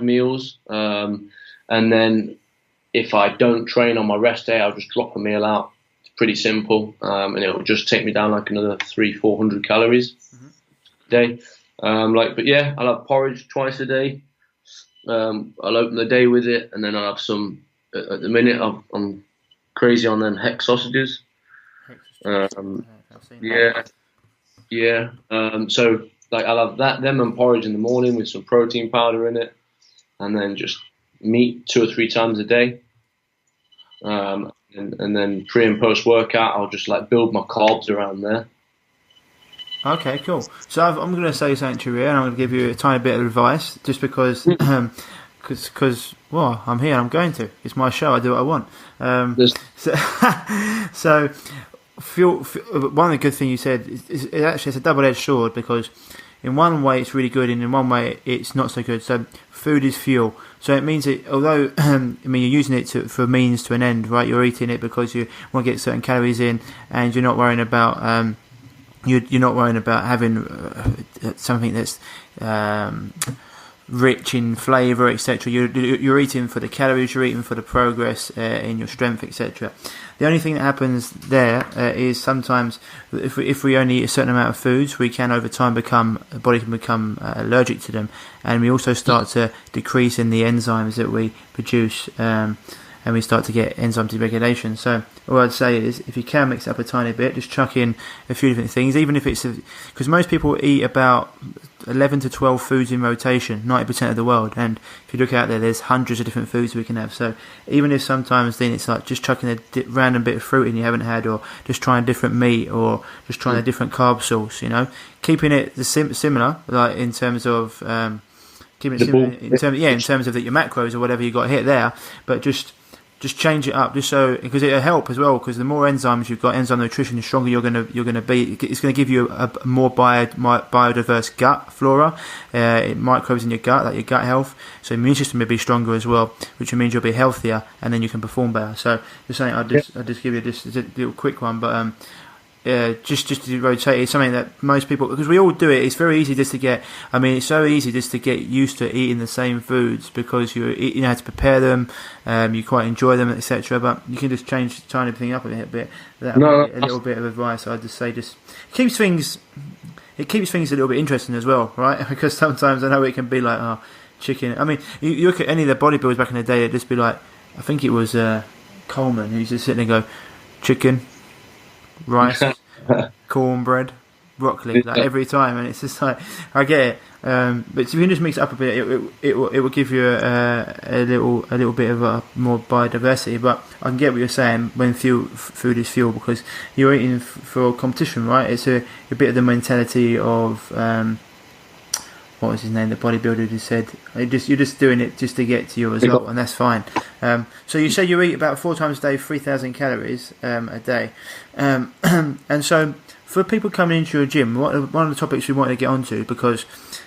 meals, and then. If I don't train on my rest day, I'll just drop a meal out. It's pretty simple, and it'll just take me down like another 300-400 calories a day. I'll have porridge twice a day. I'll open the day with it, and then I'll have some. At the minute, I'm crazy on them hex sausages. So I'll have them and porridge in the morning with some protein powder in it, and then just meat 2 or 3 times a day. And then pre and post workout, I'll just build my carbs around there. Okay, cool. So I'm going to say something to you, and I'm going to give you a tiny bit of advice, just because, I'm here. I'm going to. It's my show. I do what I want. So one of the good things you said is actually it's a double-edged sword, because in one way it's really good, and in one way it's not so good. So food is fuel. So it means that although you're using it for a means to an end, right? You're eating it because you want to get certain calories in, and you're not worrying about you're not worrying about having something that's rich in flavour, etc. You're eating for the calories, you're eating for the progress in your strength, etc. The only thing that happens there is sometimes if we only eat a certain amount of foods, we can over time the body can become allergic to them, and we also start to decrease in the enzymes that we produce. and we start to get enzyme deregulation. So all I'd say is, if you can mix it up a tiny bit, just chuck in a few different things, even if it's because most people eat about 11 to 12 foods in rotation, 90% of the world, and if you look out there, there's hundreds of different foods we can have. So even if sometimes then it's like just chucking a random bit of fruit in you haven't had, or just trying different meat, or just trying a different carb source, keeping it similar, like in terms of keeping it similar in terms of your macros or whatever you got hit there, but just change it up, just so, because it'll help as well, because the more enzymes you've got, enzyme nutrition, the stronger you're gonna be. It's going to give you a more biodiverse gut flora, microbes in your gut, like your gut health. So immune system will be stronger as well, which means you'll be healthier, and then you can perform better. So just saying, I'll just give you this a little quick one, but just to rotate, it's something that most people, because we all do it, it's very easy just to get, it's so easy just to get used to eating the same foods, because you know how to prepare them, you quite enjoy them, etc. But you can just change the tiny thing up a bit. That would be a little bit of advice. I'd just say, it keeps things a little bit interesting as well, right? Because sometimes I know it can be like, chicken. You look at any of the bodybuilders back in the day, it'd just be like, I think it was Coleman, who used to sit there and go, chicken, rice, cornbread, broccoli, like every time, and it's just like, I get it. But if you can just mix it up a bit, it will give you a little bit of a more biodiversity. But I can get what you're saying when food is fuel, because you're eating for competition, right? It's a bit of the mentality of what was his name? The bodybuilder who said, you're just doing it just to get to your result, and that's fine. So you say you eat about 4 times a day, 3,000 calories a day, and so for people coming into your gym, one of the topics we wanted to get onto, because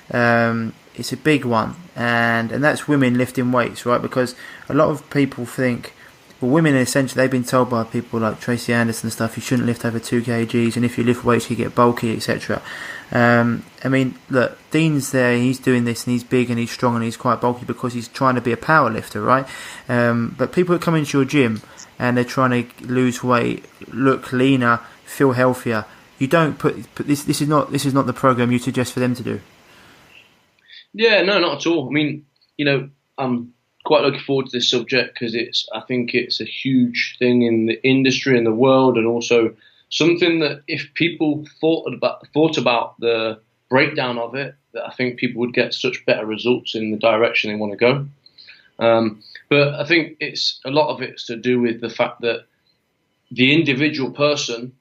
it's a big one, and that's women lifting weights, right? Because a lot of people think, well, women essentially, they've been told by people like Tracy Anderson and stuff, you shouldn't lift over 2 kgs, and if you lift weights you get bulky, etc. Look, Dean's there, he's doing this, and he's big and he's strong and he's quite bulky because he's trying to be a power lifter, right? But people that come into your gym and they're trying to lose weight, look leaner, feel healthier, you don't put this is not the program you suggest for them to do. Yeah, no, not at all. I'm quite looking forward to this subject, because I think it's a huge thing in the industry and the world, and also something that if people thought about the breakdown of it, that I think people would get such better results in the direction they want to go. But I think a lot of it's to do with the fact that the individual person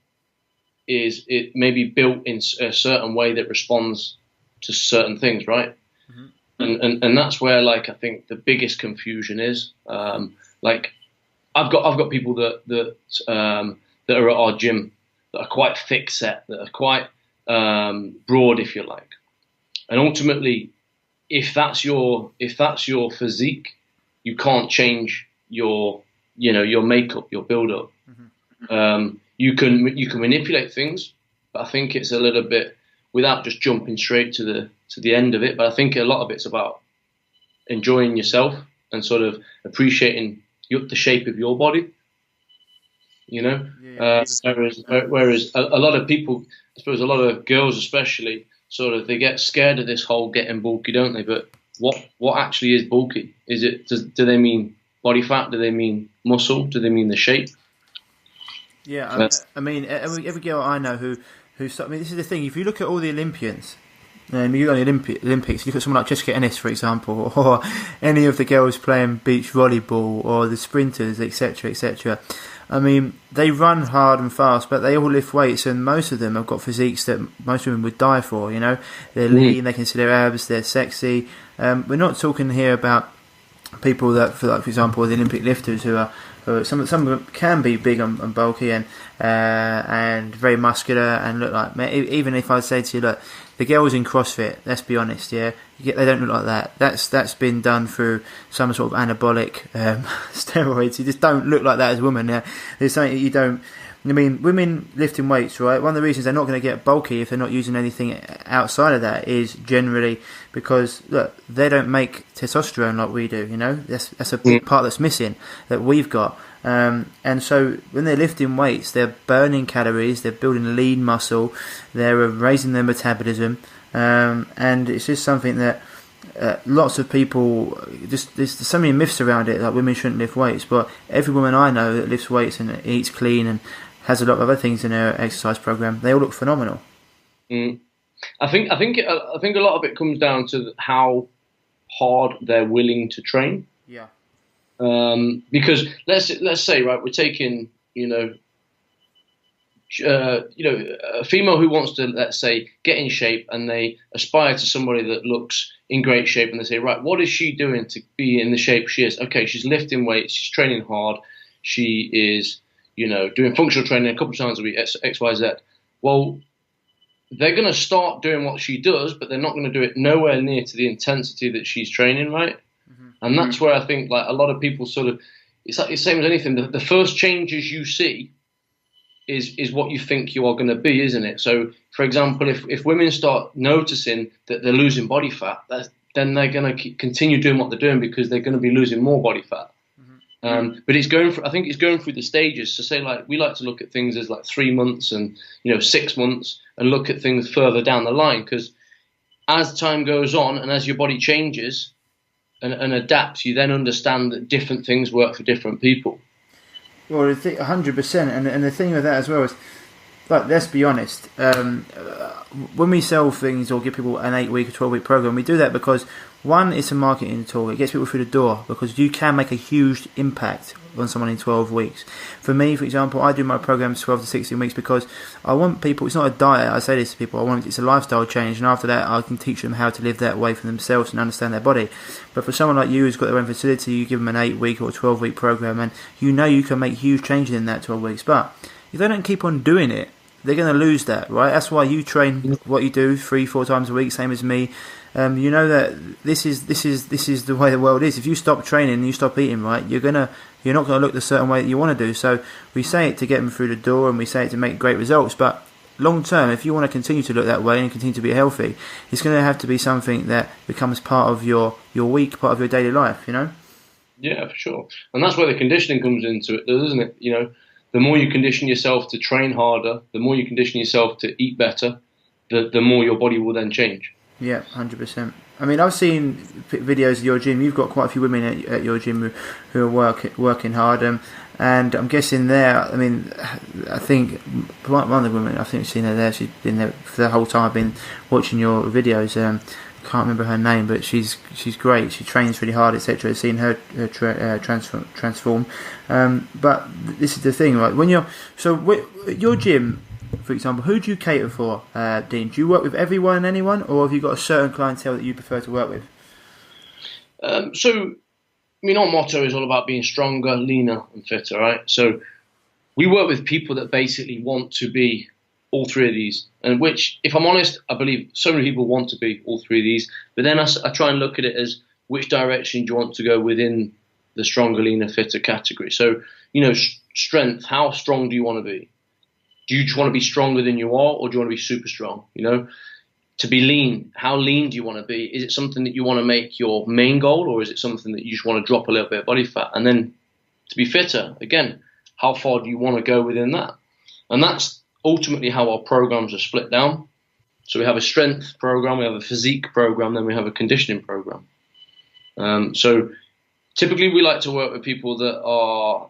is maybe built in a certain way that responds to certain things, right? And that's where, like, I think the biggest confusion is. Like, I've got people that are at our gym that are quite thick set, that are quite broad, if you like. And ultimately, if that's your physique, you can't change your makeup, your build up. You can manipulate things, but I think it's a little bit, without just jumping straight to the end of it. But I think a lot of it's about enjoying yourself and sort of appreciating the shape of your body. Whereas a lot of people, I suppose a lot of girls especially, sort of, they get scared of this whole getting bulky, don't they? But what actually is bulky? Do they mean body fat? Do they mean muscle? Do they mean the shape? Yeah, every girl I know who this is the thing. If you look at all the Olympians, you go to the Olympics, you look at someone like Jessica Ennis, for example, or any of the girls playing beach volleyball, or the sprinters, etc., etc. They run hard and fast, but they all lift weights, and most of them have got physiques that most women would die for. They're lean, they can see their abs, they're sexy. We're not talking here about people that, for example, the Olympic lifters who are some of them can be big and bulky and very muscular and look like. Even if I say to you, look, the girls in CrossFit, let's be honest, they don't look like that. That's been done through some sort of anabolic steroids. You just don't look like that as a woman. There's something that you don't. Women lifting weights, right? One of the reasons they're not going to get bulky if they're not using anything outside of that is generally because, look, they don't make testosterone like we do, That's a big part that's missing that we've got. And so when they're lifting weights, they're burning calories, they're building lean muscle, they're raising their metabolism, and it's just something that lots of people, there's so many myths around it, like women shouldn't lift weights, but every woman I know that lifts weights and eats clean and has a lot of other things in her exercise program, they all look phenomenal. I think a lot of it comes down to how hard they're willing to train. Yeah. Because let's say, right, we're taking, a female who wants to, let's say, get in shape, and they aspire to somebody that looks in great shape, and they say, right, what is she doing to be in the shape she is? Okay, she's lifting weights, she's training hard, she is, doing functional training a couple of times a week, X, Y, Z. Well, they're going to start doing what she does, but they're not going to do it nowhere near to the intensity that she's training, right? Mm-hmm. And that's where I think, like, a lot of people sort of, it's like the same as anything. The first changes you see is what you think you are going to be, isn't it? So, for example, if women start noticing that they're losing body fat, then they're going to continue doing what they're doing because they're going to be losing more body fat. But I think it's going through the stages. So say, like, we like to look at things as like 3 months and 6 months, and look at things further down the line, because as time goes on and as your body changes and adapts, you then understand that different things work for different people. Well, 100%, and the thing with that as well is, like, let's be honest, when we sell things or give people an 8-week or 12-week program, we do that because, one, it's a marketing tool. It gets people through the door because you can make a huge impact on someone in 12 weeks. For me, for example, I do my programs 12 to 16 weeks because I want people, it's not a diet, I say this to people, it's a lifestyle change, and after that I can teach them how to live that way for themselves and understand their body. But for someone like you who's got their own facility, you give them an 8-week or 12-week program, and you can make huge changes in that 12 weeks. But if they don't keep on doing it, they're going to lose that, right? That's why you train what you do 3-4 times a week, same as me. You know that this is the way the world is. If you stop training and you stop eating right, you're not going to look the certain way that you want to do. So we say it to get them through the door, and we say it to make great results. But long term, if you want to continue to look that way and continue to be healthy, it's going to have to be something that becomes part of your week, part of your daily life. Yeah, for sure. And that's where the conditioning comes into it, doesn't it? The more you condition yourself to train harder, the more you condition yourself to eat better, the more your body will then change. Yeah, 100%. I mean, I've seen videos of your gym. You've got quite a few women at your gym who are working hard, and I'm guessing there. I mean, I think one of the women, I think I've seen her there. She's been there for the whole time. I've been watching your videos. Can't remember her name, but she's great. She trains really hard, etc. Seeing her transform. But this is the thing, right? When your gym, for example, who do you cater for, Dean? Do you work with everyone and anyone, or have you got a certain clientele that you prefer to work with? Our motto is all about being stronger, leaner, and fitter, right? So we work with people that basically want to be all three of these, and which, if I'm honest, I believe so many people want to be all three of these, but then I try and look at it as which direction do you want to go within the stronger, leaner, fitter category. So, strength, how strong do you want to be? Do you just want to be stronger than you are, or do you want to be super strong? To be lean, how lean do you want to be? Is it something that you want to make your main goal, or is it something that you just want to drop a little bit of body fat? And then to be fitter, again, how far do you want to go within that? And that's ultimately how our programs are split down. So we have a strength program, we have a physique program, then we have a conditioning program. So typically we like to work with people that are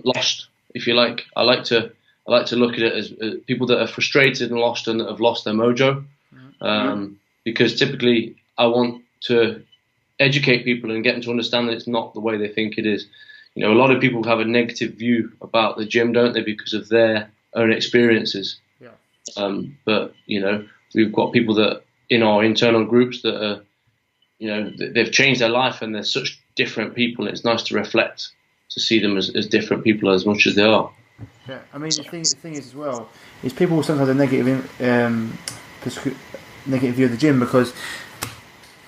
lost, if you like. I like to look at it as people that are frustrated and lost and that have lost their mojo. Because typically I want to educate people and get them to understand that it's not the way they think it is. A lot of people have a negative view about the gym, don't they, because of their own experiences. Yeah. But we've got people that in our internal groups that are, they've changed their life, and they're such different people. And it's nice to reflect, to see them as different people as much as they are. Yeah, I mean, the thing is as well is people sometimes have a negative view of the gym because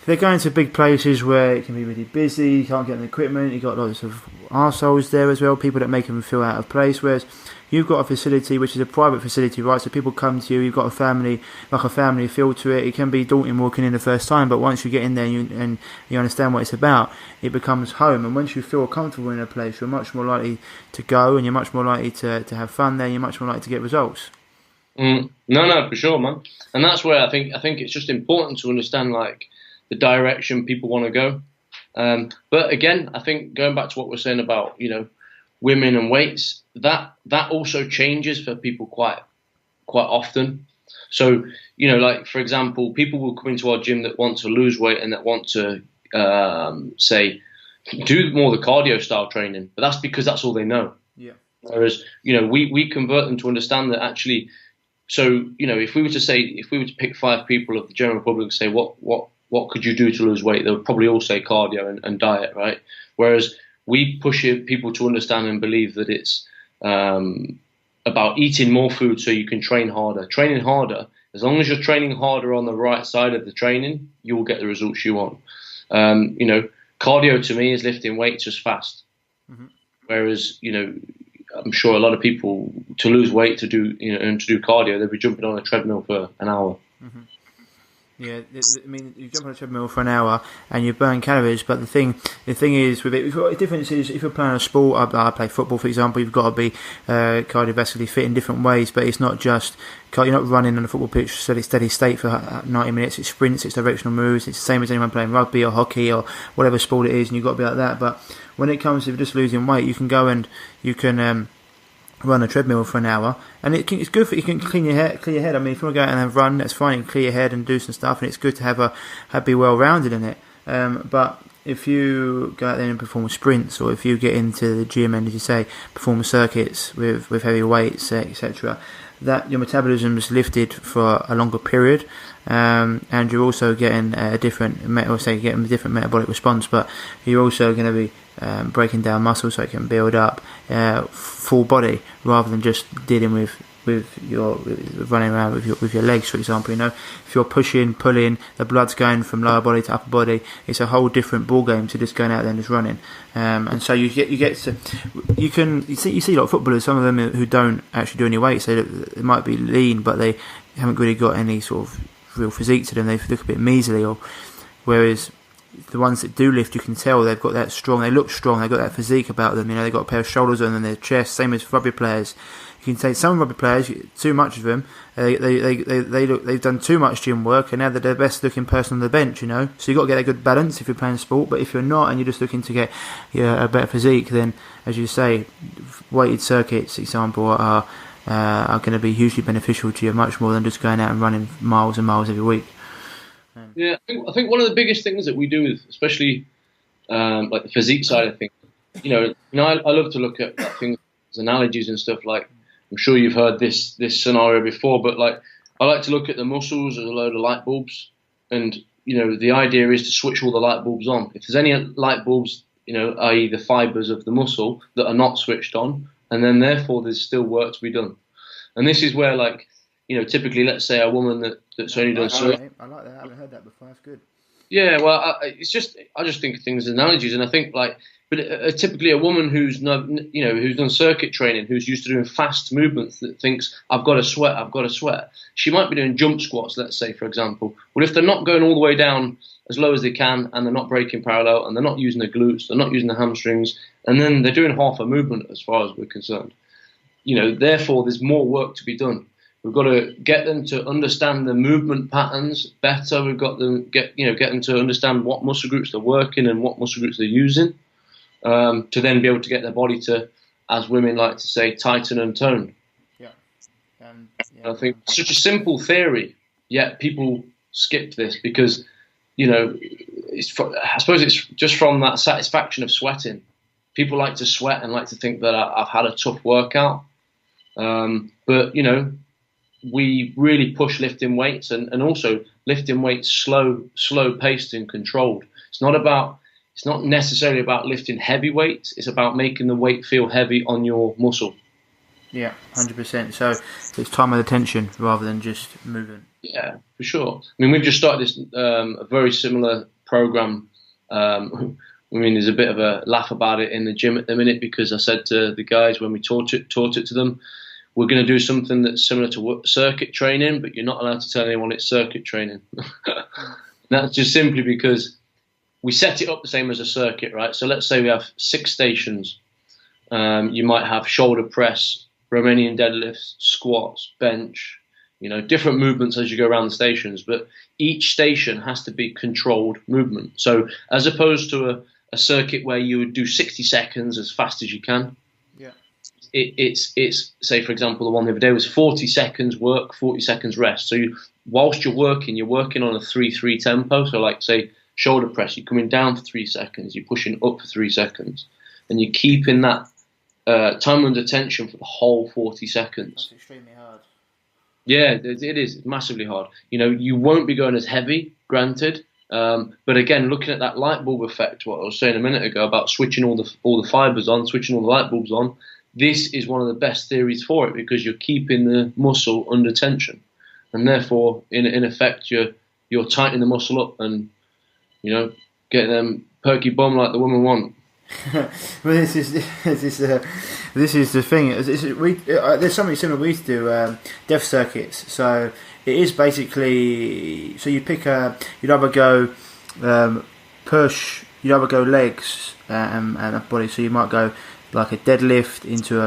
they're going to big places where it can be really busy, you can't get the equipment, you've got lots of arseholes there as well, people that make them feel out of place, whereas you've got a facility which is a private facility, right? So people come to you, you've got a family feel to it. It can be daunting walking in the first time, but once you get in there and you understand what it's about, it becomes home. And once you feel comfortable in a place, you're much more likely to go, and you're much more likely to have fun there, you're much more likely to get results. No, for sure, man. And that's where I think it's just important to understand, like, the direction people want to go. But again, I think going back to what we're saying about, women and weights, that also changes for people quite often. So, like for example, people will come into our gym that want to lose weight and that want to, say, do more the cardio style training, but that's because that's all they know. Yeah. Whereas, we convert them to understand that actually. So, if we were to pick 5 people of the general public and say, what could you do to lose weight? They would probably all say cardio and diet, right? Whereas we push people to understand and believe that it's about eating more food so you can train harder. Training harder, as long as you're training harder on the right side of the training, you will get the results you want. Cardio to me is lifting weights just fast. Mm-hmm. Whereas, I'm sure a lot of people, to lose weight, to do cardio, they'll be jumping on a treadmill for an hour. Mm-hmm. Yeah, I mean, you jump on a treadmill for an hour and you burn calories, but the thing is with it, the difference is if you're playing a sport, I play football for example, you've got to be cardiovascularly fit in different ways, but it's not just, you're not running on a football pitch steady state for 90 minutes, it's sprints, it's directional moves, it's the same as anyone playing rugby or hockey or whatever sport it is, and you've got to be like that. But when it comes to just losing weight, you can go and you can run a treadmill for an hour, and it's good for you can clear your head. I mean, if you want to go out and have a run, that's fine. You can clear your head and do some stuff, and it's good to be well rounded in it. But if you go out there and perform sprints, or if you get into the gym and, as you say, perform circuits with heavy weights, etc., that your metabolism is lifted for a longer period, and you're also getting a different metabolic response. But you're also going to be breaking down muscle so it can build up full body rather than just dealing with running around with your legs, for example. If you're pushing, pulling, the blood's going from lower body to upper body. It's a whole different ball game to just going out there and just running. And so you see a lot of footballers, some of them who don't actually do any weights. They might be lean, but they haven't really got any sort of real physique to them. They look a bit measly, whereas the ones that do lift, you can tell they've got that strong. They look strong. They've got that physique about them. They've got a pair of shoulders on their chest. Same as rugby players. You can say some rugby players, too much of them, they've done too much gym work, and now they're the best looking person on the bench. So you've got to get a good balance if you're playing sport. But if you're not, and you're just looking to get a better physique, then, as you say, weighted circuits, example, are going to be hugely beneficial to you, much more than just going out and running miles and miles every week. Yeah, I think one of the biggest things that we do, especially like the physique side of things, I love to look at things as analogies and stuff. Like, I'm sure you've heard this scenario before, but like, I like to look at the muscles as a load of light bulbs, and the idea is to switch all the light bulbs on. If there's any light bulbs, i.e. the fibers of the muscle that are not switched on, and then therefore there's still work to be done. And this is where, like, typically, let's say a woman that's only done circuit. I like that. I haven't heard that before. That's good. Yeah, well, I just think of things as analogies, and I think typically a woman who's done circuit training, who's used to doing fast movements, that thinks I've got to sweat. She might be doing jump squats, let's say, for example. Well, if they're not going all the way down as low as they can, and they're not breaking parallel, and they're not using the glutes, they're not using the hamstrings, and then they're doing half a movement, as far as we're concerned. Therefore, there's more work to be done. We've got to get them to understand the movement patterns better. We've got them get them to understand what muscle groups they're working and what muscle groups they're using, to then be able to get their body to, as women like to say, tighten and tone. Yeah. I think it's such a simple theory, yet people skip this because, I suppose it's just from that satisfaction of sweating. People like to sweat and like to think that I've had a tough workout, but we really push lifting weights and also lifting weights slow paced and controlled. It's not necessarily about lifting heavy weights. It's about making the weight feel heavy on your muscle. Yeah, 100%. So it's time and attention rather than just movement. Yeah, for sure. I mean, we've just started this a very similar program. There's a bit of a laugh about it in the gym at the minute, because I said to the guys when we taught it to them, we're going to do something that's similar to circuit training, but you're not allowed to tell anyone it's circuit training. That's just simply because we set it up the same as a circuit, right? So let's say we have 6 stations. You might have shoulder press, Romanian deadlifts, squats, bench, different movements as you go around the stations, but each station has to be controlled movement. So as opposed to a circuit where you would do 60 seconds as fast as you can, it's say, for example, the one the other day was 40 seconds work, 40 seconds rest. So whilst you're working on a 3-3 tempo. So like, say, shoulder press, you're coming down for 3 seconds, you're pushing up for 3 seconds, and you're keeping that time under tension for the whole 40 seconds. That's extremely hard. Yeah, it is massively hard. You won't be going as heavy, granted. But again, looking at that light bulb effect, what I was saying a minute ago about switching all the fibers on, switching all the light bulbs on, this is one of the best theories for it, because you're keeping the muscle under tension, and therefore, in effect, you're tightening the muscle up and getting them perky bum like the women want. Well, this is the thing. There's something similar we used to do, death circuits. So it is basically, so you pick you'd either go push, you'd either go legs and a body. So you might go like a deadlift into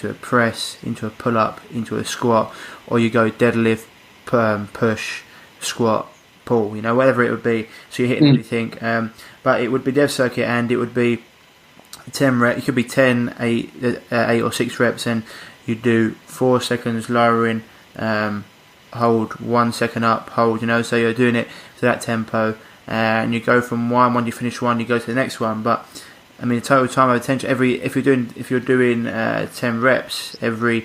a press, into a pull up, into a squat, or you go deadlift, push, squat, pull. Whatever it would be. So you're hitting everything. But it would be death circuit, and it would be 10 reps. It could be 10, 8 or 6 reps, and you do 4 seconds lowering, hold 1 second up, hold. So you're doing it to that tempo, and you go from one. When you finish one, you go to the next one. But I mean, the total time of attention. If you're doing 10 reps, every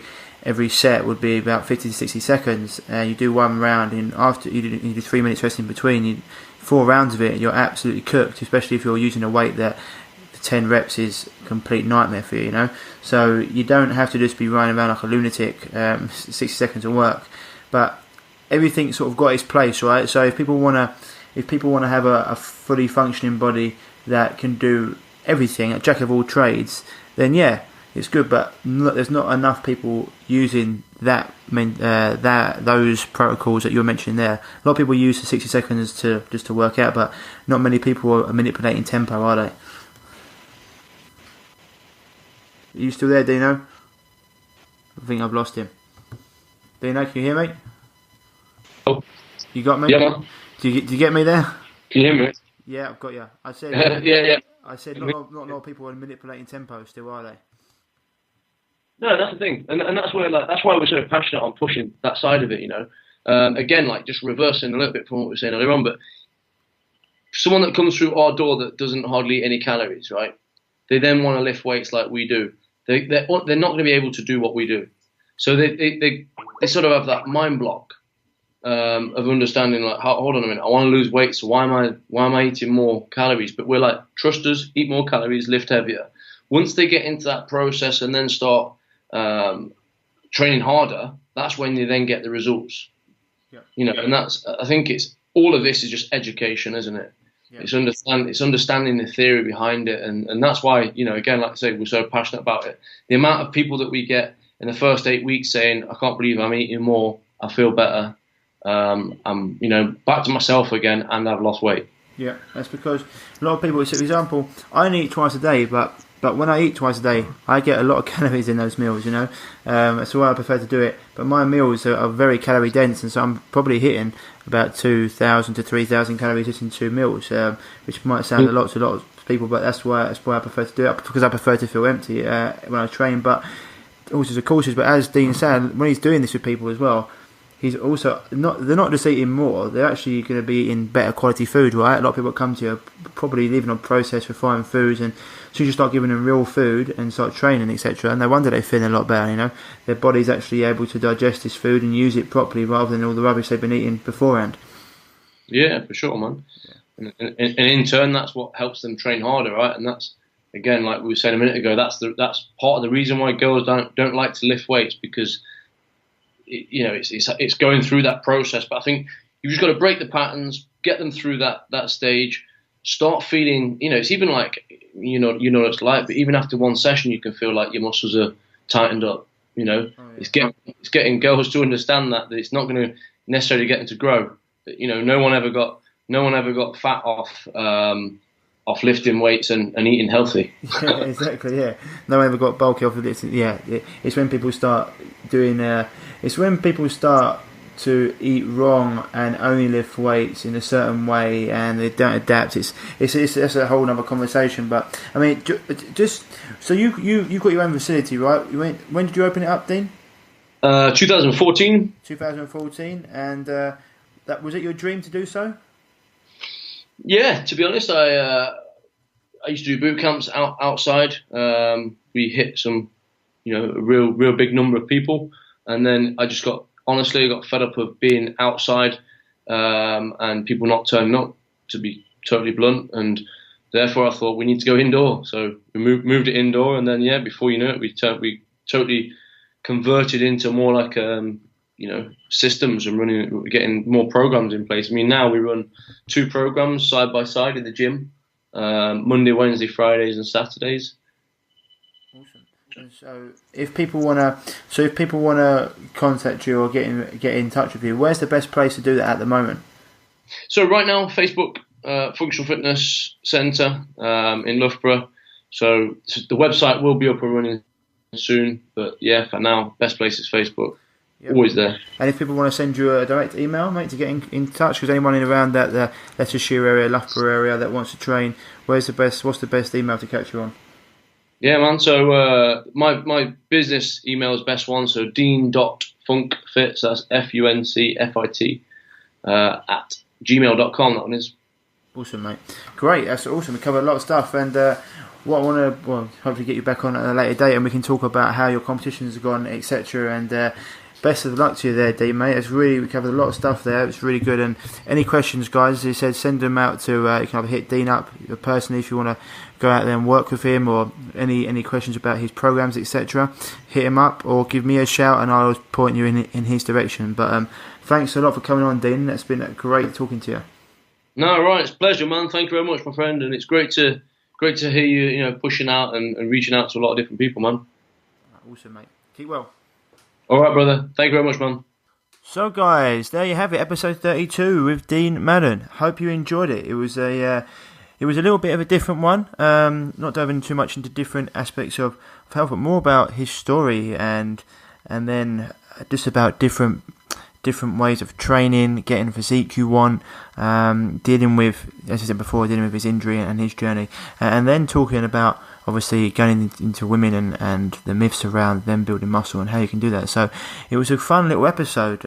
set would be about 50 to 60 seconds. You do one round, and after you do 3 minutes rest in between. 4 rounds of it, you're absolutely cooked. Especially if you're using a weight that 10 reps is a complete nightmare for you. So you don't have to just be running around like a lunatic. 60 seconds of work, but everything sort of got its place, right? So if people want to have a fully functioning body that can do everything, a jack of all trades, then yeah, it's good. But there's not enough people using those protocols that you're mentioning there. A lot of people use the 60 seconds to work out, but not many people are manipulating tempo, are they? Are you still there, Dino? I think I've lost him. Dino, can you hear me? Oh, you got me? Yeah, man. Do you get me there? Can you hear me? Yeah, I've got you. I said. Yeah. I said not a lot of people are manipulating tempo still, are they? No, that's the thing, and that's where that's why we're so passionate on pushing that side of it. Again, like just reversing a little bit from what we were saying earlier on, but someone that comes through our door that doesn't hardly eat any calories, right? They then want to lift weights like we do. They're not going to be able to do what we do, so they sort of have that mind block of understanding, like, hold on a minute, I want to lose weight, so why am I eating more calories? But we're like, trust us, eat more calories, lift heavier. Once they get into that process and then start training harder, that's when you then get the results. Yeah. And I think it's all of this is just education, isn't it? Yeah. It's understanding the theory behind it, and that's why, again, like I say, we're so passionate about it. The amount of people that we get in the first 8 weeks saying, I can't believe I'm eating more, I feel better, I'm back to myself again, and I've lost weight. Yeah, that's because a lot of people, so for example, I only eat twice a day, but when I eat twice a day, I get a lot of calories in those meals, that's why I prefer to do it. But my meals are very calorie dense, and so I'm probably hitting about 2,000 to 3,000 calories just in 2 meals, which might sound a lot to a lot of people, but that's why I prefer to do it, because I prefer to feel empty when I train. But also the courses, but as Dean said, when he's doing this with people as well, he's also they're not just eating more, they're actually going to be eating better quality food, right? A lot of people that come to you are probably living on processed, refined foods, and so you start giving them real food and start training, etc. And no wonder they're feeling a lot better, Their body's actually able to digest this food and use it properly rather than all the rubbish they've been eating beforehand. Yeah, for sure, man. Yeah. And in turn, that's what helps them train harder, right? And that's, again, like we were saying a minute ago, that's part of the reason why girls don't like to lift weights, because it's going through that process. But I think you've just got to break the patterns, get them through that stage, start feeling, it's even like, what it's like, but even after one session, you can feel like your muscles are tightened up, Oh, yeah. It's getting girls to understand that it's not going to necessarily get them to grow. But, no one ever got fat off lifting weights and eating healthy. Yeah, exactly. Yeah, no one ever got bulky off of this. Yeah, it's when people start doing. It's when people start to eat wrong and only lift weights in a certain way and they don't adapt, it's that's a whole other conversation. But I mean, just so you got your own facility, right? When did you open it up, Dean? 2014. 2014, and that was it your dream to do so? Yeah, to be honest, I used to do boot camps outside. We hit some, a real big number of people, and then I just got fed up of being outside and people not turning up, to be totally blunt, and therefore I thought we need to go indoor. So we moved it indoor, and then before you know it, we totally converted into more like systems and getting more programs in place. I mean, now we run 2 programs side by side in the gym, Monday, Wednesday, Fridays, and Saturdays. Awesome. And so if people wanna contact you or get in touch with you, where's the best place to do that at the moment? So right now, Facebook, Functional Fitness Centre in Loughborough. So the website will be up and running soon, but for now, best place is Facebook. Yep. Always there. And if people want to send you a direct email, mate, to get in touch, because anyone in around the Leicestershire area, Loughborough area that wants to train, what's the best email to catch you on? Yeah, man. So my business email is best one. So dean.funkfit, so that's FUNCFIT at gmail.com. That one is. Awesome, mate. Great. That's awesome. We covered a lot of stuff, and what I want to hopefully get you back on at a later date, and we can talk about how your competitions have gone, etc. And best of luck to you there, Dean, mate. We covered a lot of stuff there. It's really good. And any questions, guys, as he said, send them out to. You can either hit Dean up personally if you want to go out there and work with him, or any questions about his programs, etc. Hit him up or give me a shout, and I'll point you in his direction. But thanks a lot for coming on, Dean. It's been great talking to you. No, right, it's a pleasure, man. Thank you very much, my friend, and it's great to hear you, pushing out and reaching out to a lot of different people, man. Awesome, mate. Keep well. All right, brother. Thank you very much, man. So, guys, there you have it, episode 32 with Dean Maden. Hope you enjoyed it. It was a little bit of a different one. Not diving too much into different aspects of health, but more about his story and then just about different ways of training, getting the physique you want, dealing with, as I said before, dealing with his injury and his journey, and then talking about obviously going into women and the myths around them building muscle and how you can do that. So it was a fun little episode.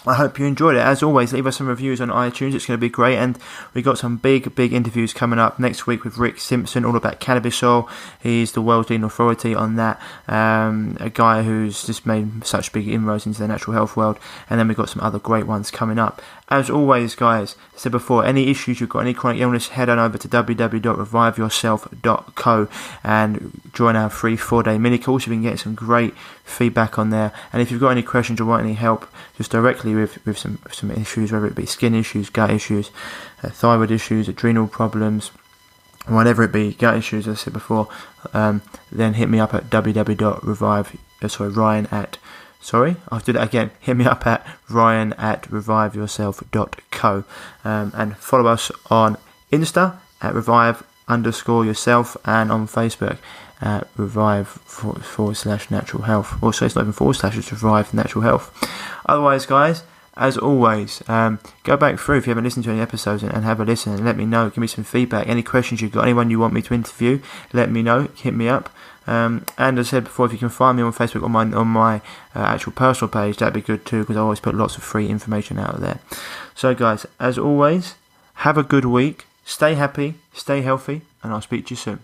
I hope you enjoyed it. As always, leave us some reviews on iTunes. It's going to be great. And we got some big interviews coming up next week with Rick Simpson, all about cannabis oil. He's the world's leading authority on that. A guy who's just made such big inroads into the natural health world. And then we've got some other great ones coming up. As always, guys, I said before, any issues you've got, any chronic illness, head on over to www.reviveyourself.co and join our free 4-day mini course. You can get some great feedback on there. And if you've got any questions or want any help, just directly with some issues, whether it be skin issues, gut issues, thyroid issues, adrenal problems, whatever it be, gut issues, as I said before, then hit me up at hit me up at ryan@reviveyourself.co and follow us on Insta at revive_yourself and on Facebook at revive/natural health. Also, it's not even /, it's revive natural health. Otherwise, guys, as always, go back through if you haven't listened to any episodes and have a listen and let me know. Give me some feedback. Any questions you've got, anyone you want me to interview, let me know. Hit me up. And as I said before, if you can find me on Facebook on my actual personal page, that'd be good too, because I always put lots of free information out there. So, guys, as always, have a good week. Stay happy, stay healthy, and I'll speak to you soon.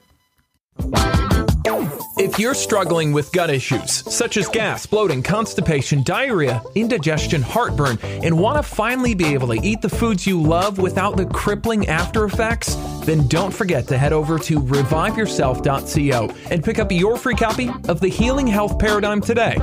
If you're struggling with gut issues, such as gas, bloating, constipation, diarrhea, indigestion, heartburn, and want to finally be able to eat the foods you love without the crippling after effects, then don't forget to head over to reviveyourself.co and pick up your free copy of The Healing Health Paradigm today.